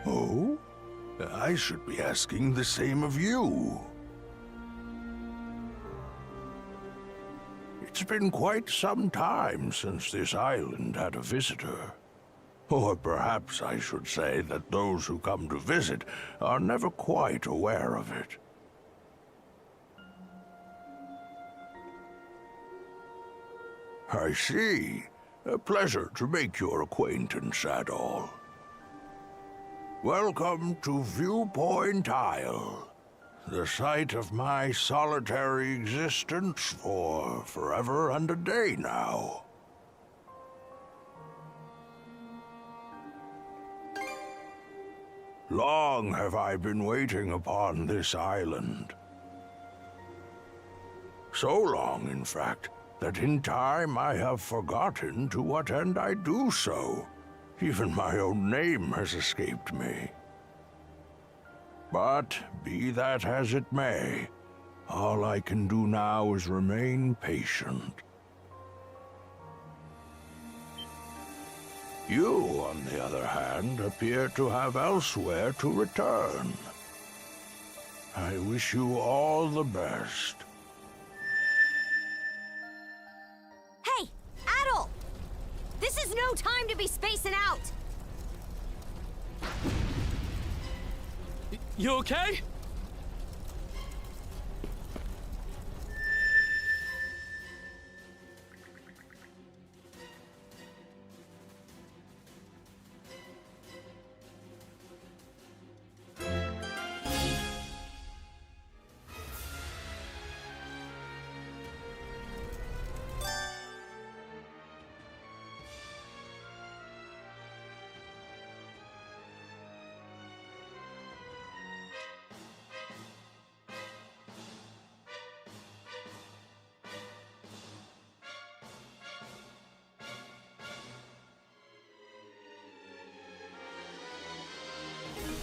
Oh? I should be asking the same of you. It's been quite some time since this island had a visitor. Or perhaps I should say that those who come to visit are never quite aware of it. I see. A pleasure to make your acquaintance at all. Welcome to Viewpoint Isle, the site of my solitary existence for forever and a day now. Long have I been waiting upon this island. So long, in fact, that in time I have forgotten to what end I do so. Even my own name has escaped me. But be that as it may, all I can do now is remain patient. You, on the other hand, appear to have elsewhere to return. I wish you all the best.
Hey, Adol! This is no time to be spacing out!
You okay?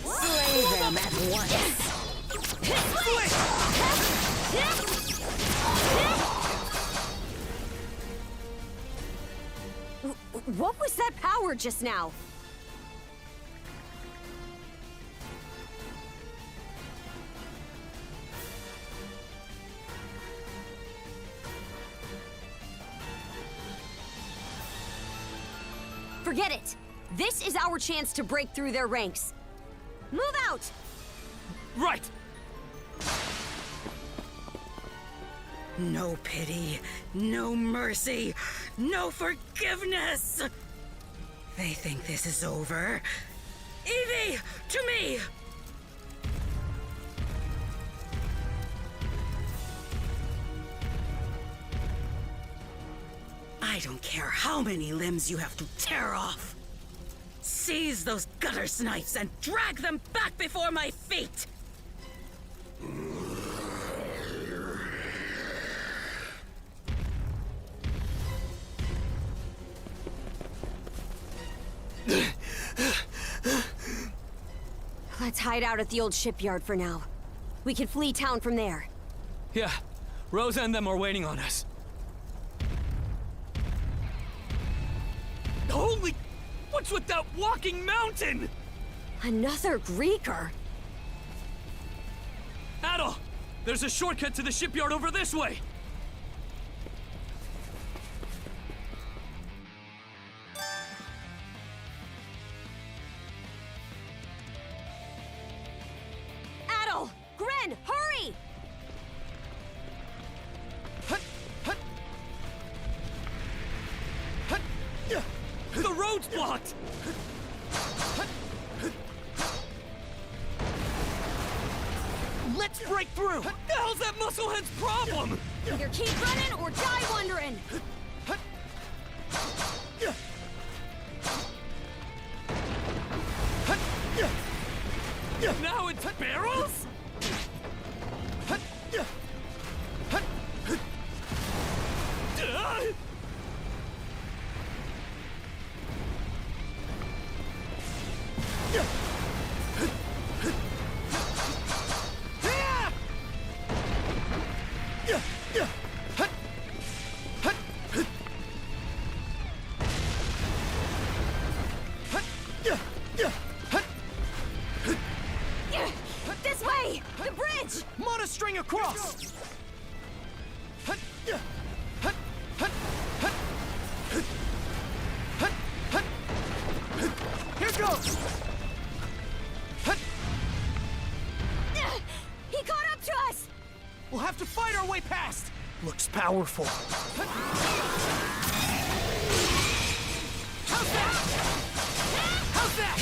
Slay them at once.
What was that power just now? Forget it! This is our chance to break through their ranks. Move out!
Right!
No pity, no mercy, no forgiveness! They think this is over. Evie, to me! I don't care how many limbs you have to tear off. Seize those gutter snipes and drag them back before my feet!
Let's hide out at the old shipyard for now. We can flee town from there.
Yeah, Rosa and them are waiting on us. Holy... What's with that walking mountain?
Another Greeker?
Adol! There's a shortcut to the shipyard over this way!
Adol! Gren, hurry!
The road's blocked!
Let's break through!
What the hell's that musclehead's problem?
Either keep running or die wondering!
Now it's barrels?
This way! The bridge!
Monostring across! Here goes!
He caught up to us!
We'll have to fight our way past!
Looks powerful.
How's that? How's that? How's that?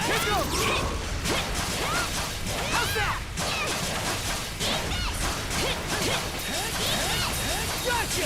Here goes! How's that? Gotcha!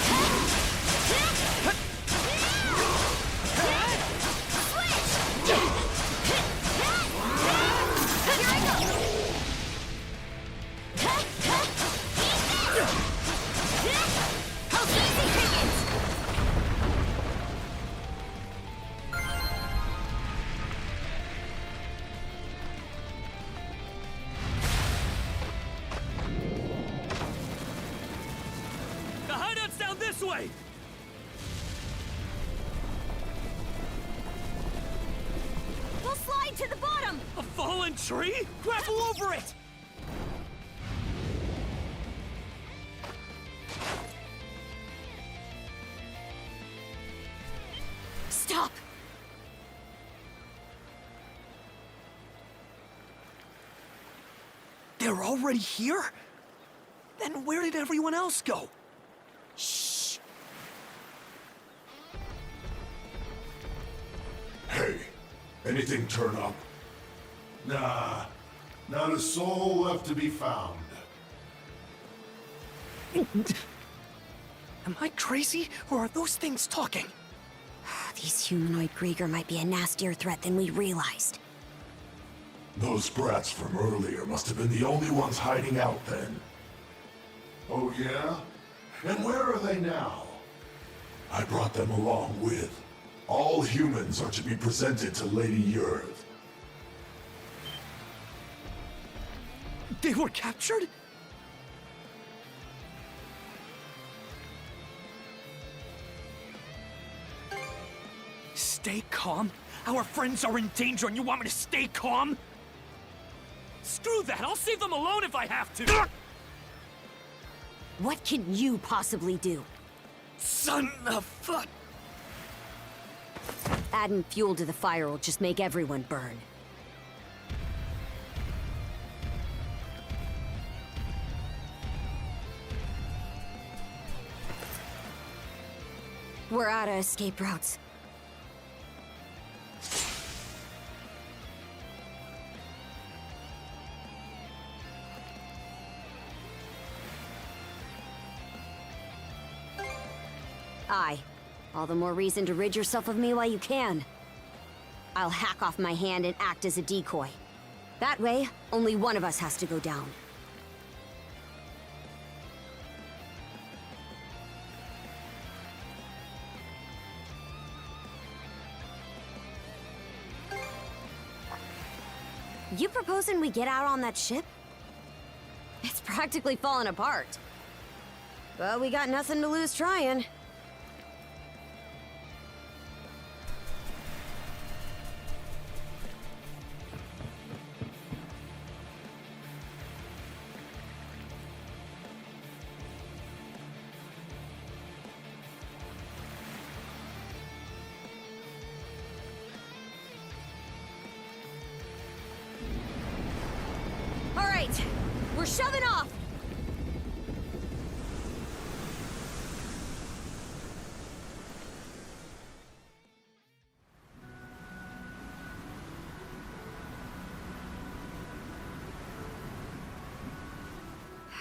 The hideout's down this way!
We'll slide to the bottom!
A fallen tree?
Grapple over it!
Stop!
They're already here? Then where did everyone else go?
Shh!
Hey, anything turn up? Nah, not a soul left to be found.
Am I crazy, or are those things talking?
These humanoid Grieger might be a nastier threat than we realized.
Those brats from earlier must have been the only ones hiding out then. Oh yeah? And where are they now? I brought them along with. All humans are to be presented to Lady Yurth.
They were captured? Stay calm? Our friends are in danger and you want me to stay calm?
Screw that! I'll save them alone if I have to!
What can you possibly do?
Son of a...
Adding fuel to the fire will just make everyone burn. We're out of escape routes. Aye. All the more reason to rid yourself of me while you can. I'll hack off my hand and act as a decoy. That way, only one of us has to go down. You proposing we get out on that ship? It's practically falling apart. But we got nothing to lose trying. All right, we're shoving off.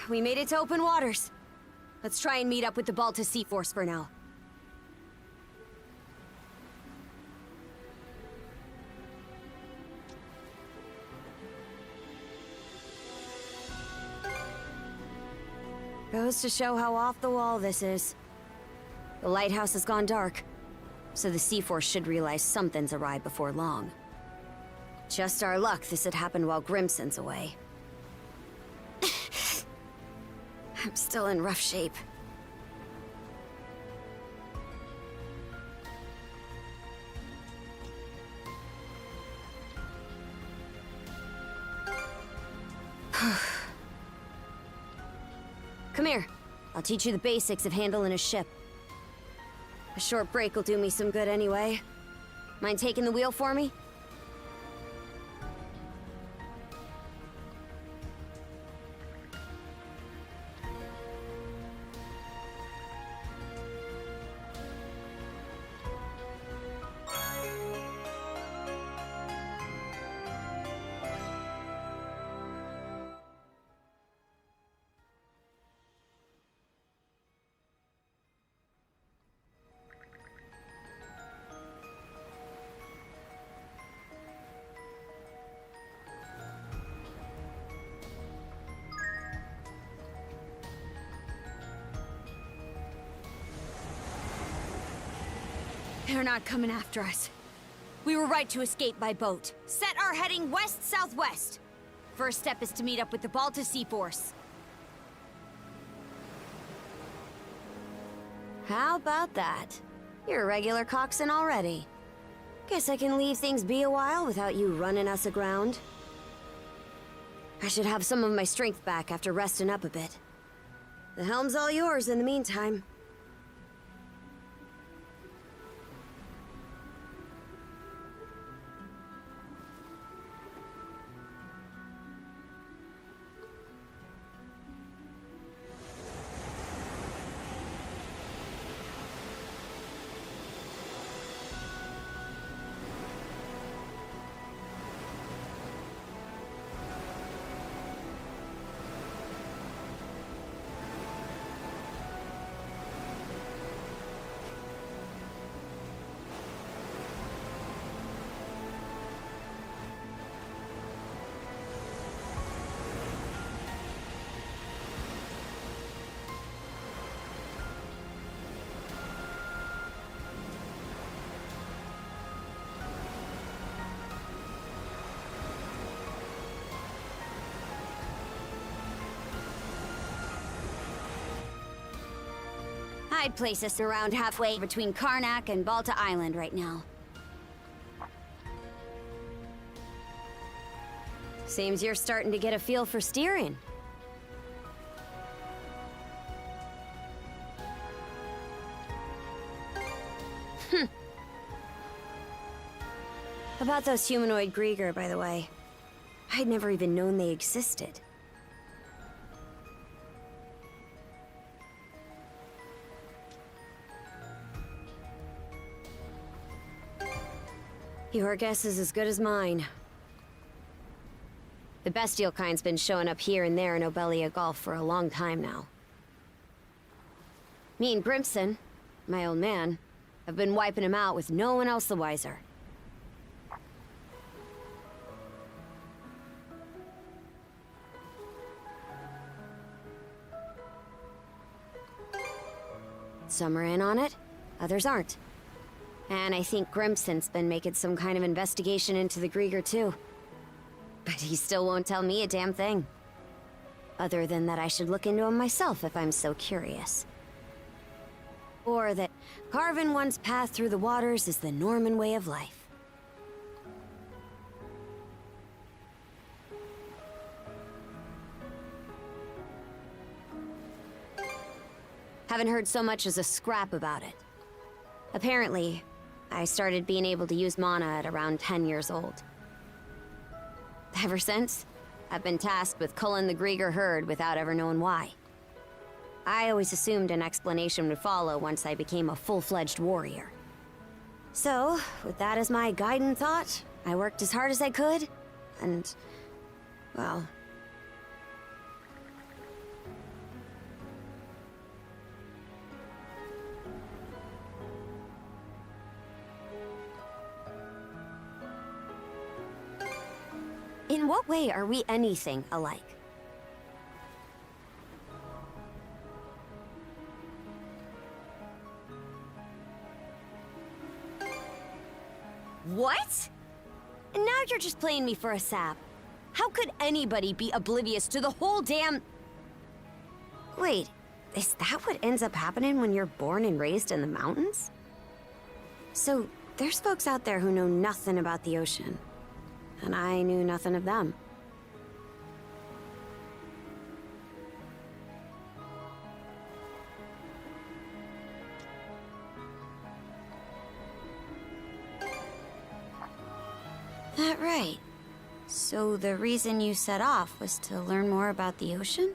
We made it to open waters. Let's try and meet up with the Balta Sea Force for now. Goes to show how off the wall this is. The lighthouse has gone dark, so the Sea Force should realize something's awry before long. Just our luck this had happened while Grimson's away. I'm still in rough shape. Come here. I'll teach you the basics of handling a ship. A short break will do me some good anyway. Mind taking the wheel for me? They're not coming after us. We were right to escape by boat. Set our heading west-southwest. First step is to meet up with the Balta Sea Force. How about that? You're a regular coxswain already. Guess I can leave things be a while without you running us aground. I should have some of my strength back after resting up a bit. The helm's all yours in the meantime. I'd place us around halfway between CARNAC and Balta Island right now. Seems you're starting to get a feel for steering. About those humanoid Grieger, by the way. I'd never even known they existed. Your guess is as good as mine. The bestial kind's been showing up here and there in Obelia Gulf for a long time now. Me and Grimson, my old man. I've been wiping him out with no one else the wiser. Some are in on it, others aren't. And I think Grimson's been making some kind of investigation into the Grieger too. But he still won't tell me a damn thing. Other than that I should look into him myself if I'm so curious. Or that carving one's path through the waters is the Norman way of life. Haven't heard so much as a scrap about it. Apparently, I started being able to use mana at around 10 years old. Ever since, I've been tasked with culling the Grieger herd without ever knowing why. I always assumed an explanation would follow once I became a full-fledged warrior. So, with that as my guiding thought, I worked as hard as I could, and, well... In what way are we anything alike? What? And now you're just playing me for a sap. How could anybody be oblivious to the whole damn... Wait, is that what ends up happening when you're born and raised in the mountains? So, there's folks out there who know nothing about the ocean. And I knew nothing of them. That right. So the reason you set off was to learn more about the ocean?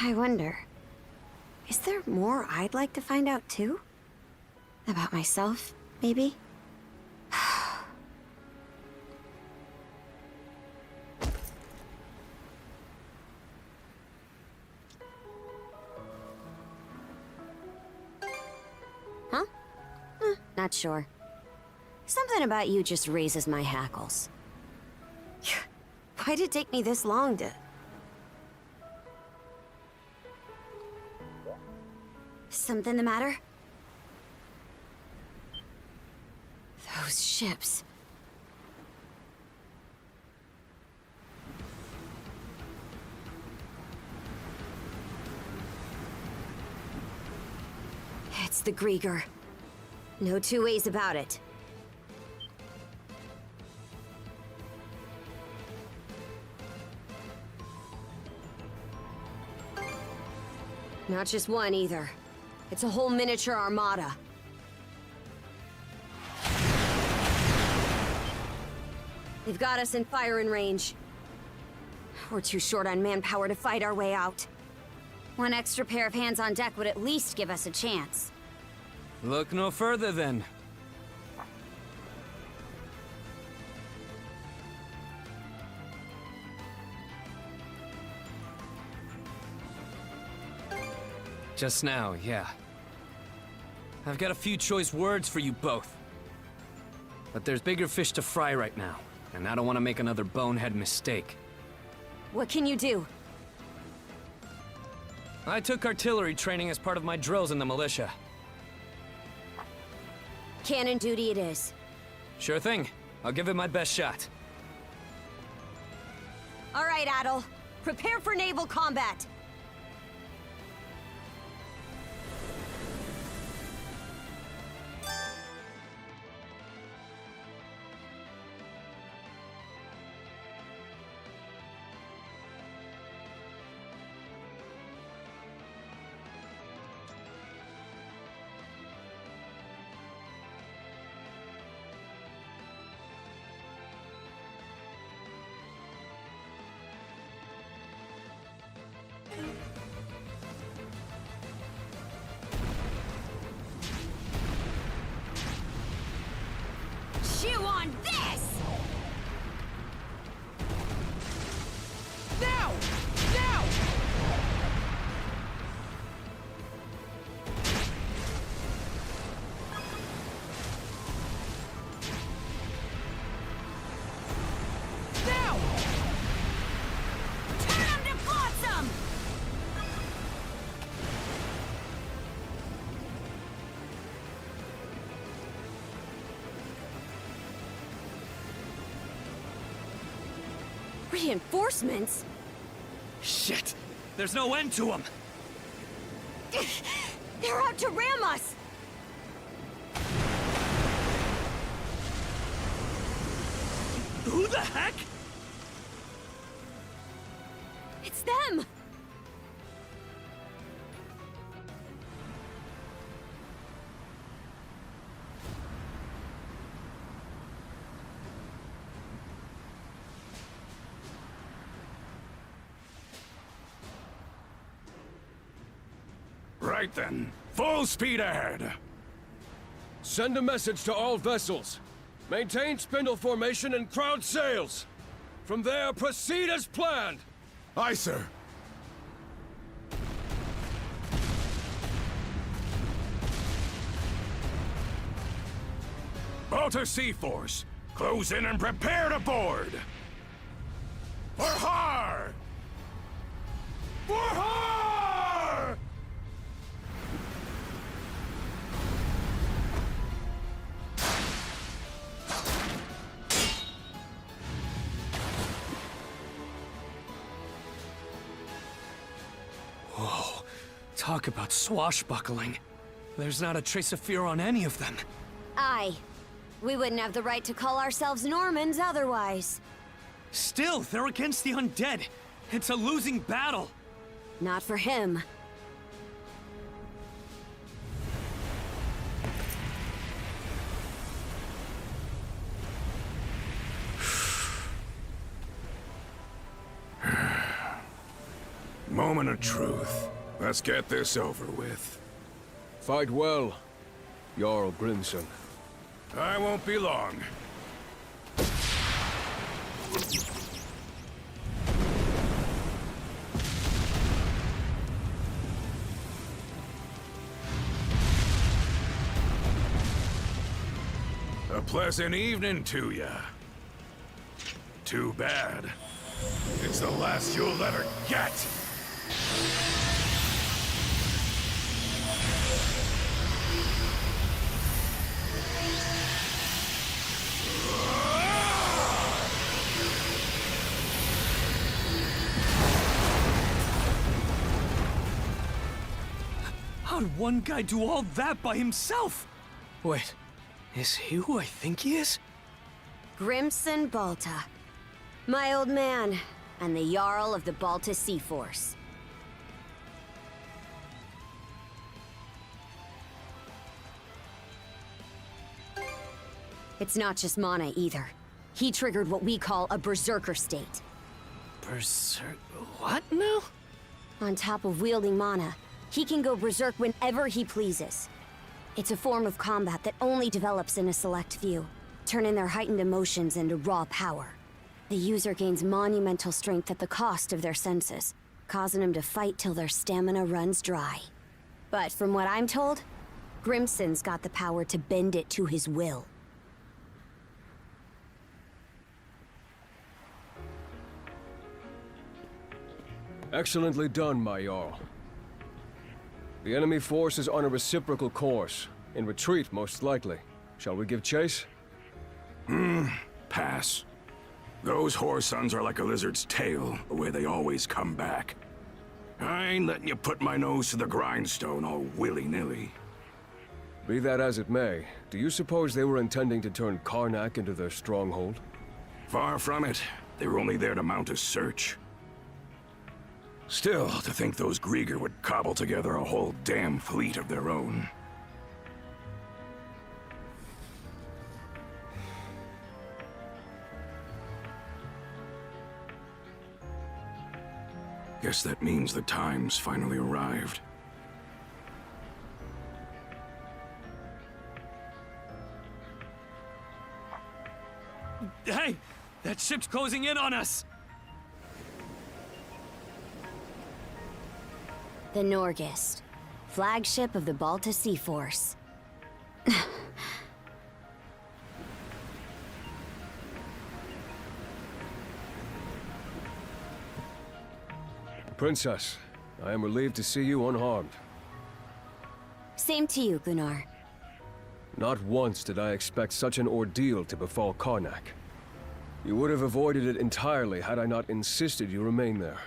I wonder, is there more I'd like to find out too? About myself, maybe? Huh? Not sure. Something about you just raises my hackles. Why'd it take me this long to... Something the matter? Those ships. It's the Grieger. No two ways about it. Not just one, either. It's a whole miniature armada. They've got us in firing range. We're too short on manpower to fight our way out. One extra pair of hands on deck would at least give us a chance.
Look no further, then. Just now, yeah. I've got a few choice words for you both. But there's bigger fish to fry right now, and I don't want to make another bonehead mistake.
What can you do?
I took artillery training as part of my drills in the militia.
Cannon duty it is.
Sure thing. I'll give it my best shot.
All right, Adel. Prepare for naval combat. Reinforcements?
Shit! There's no end to them!
They're out to ram us!
Who the heck?
It's them!
Right then. Full speed ahead.
Send a message to all vessels. Maintain spindle formation and crowd sails. From there, proceed as planned.
Aye, sir. Balta Sea Force, close in and prepare to board. For har! For har!
Whoa. Talk about swashbuckling. There's not a trace of fear on any of them.
Aye. We wouldn't have the right to call ourselves Normans otherwise.
Still, they're against the undead. It's a losing battle.
Not for him.
Moment of truth. Let's get this over with.
Fight well, Jarl Grimson.
I won't be long. A pleasant evening to ya. Too bad. It's the last you'll ever get!
How'd one guy do all that by himself? Wait, is he who I think he is?
Grimson Balta. My old man, and the Jarl of the Balta Sea Force. It's not just mana either. He triggered what we call a berserker state.
Berserk... what now?
On top of wielding mana, he can go berserk whenever he pleases. It's a form of combat that only develops in a select few, turning their heightened emotions into raw power. The user gains monumental strength at the cost of their senses, causing them to fight till their stamina runs dry. But from what I'm told, Grimson's got the power to bend it to his will.
Excellently done, my Jarl. The enemy force is on a reciprocal course. In retreat, most likely. Shall we give chase?
Pass. Those whoresons are like a lizard's tail, the way they always come back. I ain't letting you put my nose to the grindstone all willy-nilly.
Be that as it may, do you suppose they were intending to turn CARNAC into their stronghold?
Far from it. They were only there to mount a search. Still, to think those Grieger would cobble together a whole damn fleet of their own. Guess that means the time's finally arrived.
Hey! That ship's closing in on us!
The Norgist, flagship of the Balta Sea Force.
Princess, I am relieved to see you unharmed.
Same to you, Gunnar.
Not once did I expect such an ordeal to befall CARNAC. You would have avoided it entirely had I not insisted you remain there.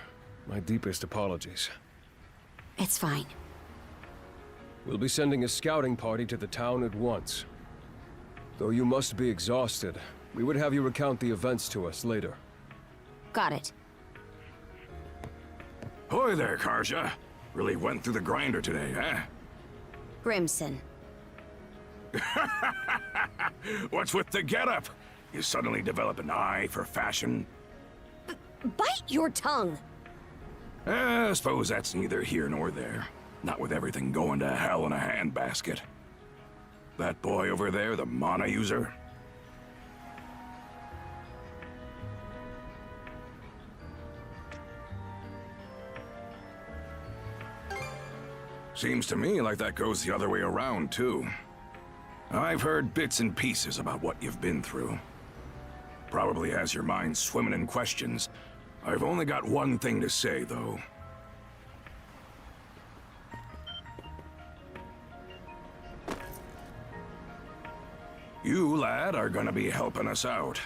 My deepest apologies.
It's fine.
We'll be sending a scouting party to the town at once. Though you must be exhausted, we would have you recount the events to us later.
Got it.
Hoy there, Karja. Really went through the grinder today, huh?
Grimson.
What's with the getup? You suddenly develop an eye for fashion?
Bite your tongue!
I suppose that's neither here nor there. Not with everything going to hell in a handbasket. That boy over there, the mana user? Seems to me like that goes the other way around, too. I've heard bits and pieces about what you've been through. Probably has your mind swimming in questions. I've only got one thing to say, though. You, lad, are gonna be helping us out.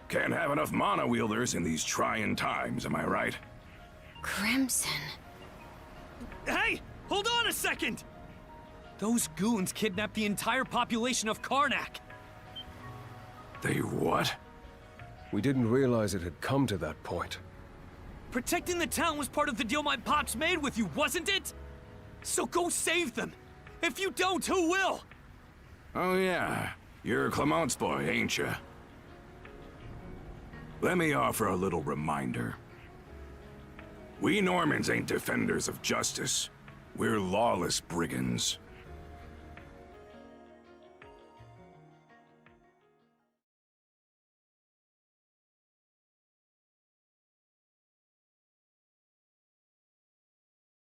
Can't have enough mana wielders in these trying times, am I right?
Crimson.
Hey! Hold on a second! Those goons kidnapped the entire population of CARNAC!
They what?
We didn't realize it had come to that point.
Protecting the town was part of the deal my pops made with you, wasn't it? So go save them! If you don't, who will?
Oh yeah, you're Clement's boy, ain't you? Let me offer a little reminder. We Normans ain't defenders of justice. We're lawless brigands.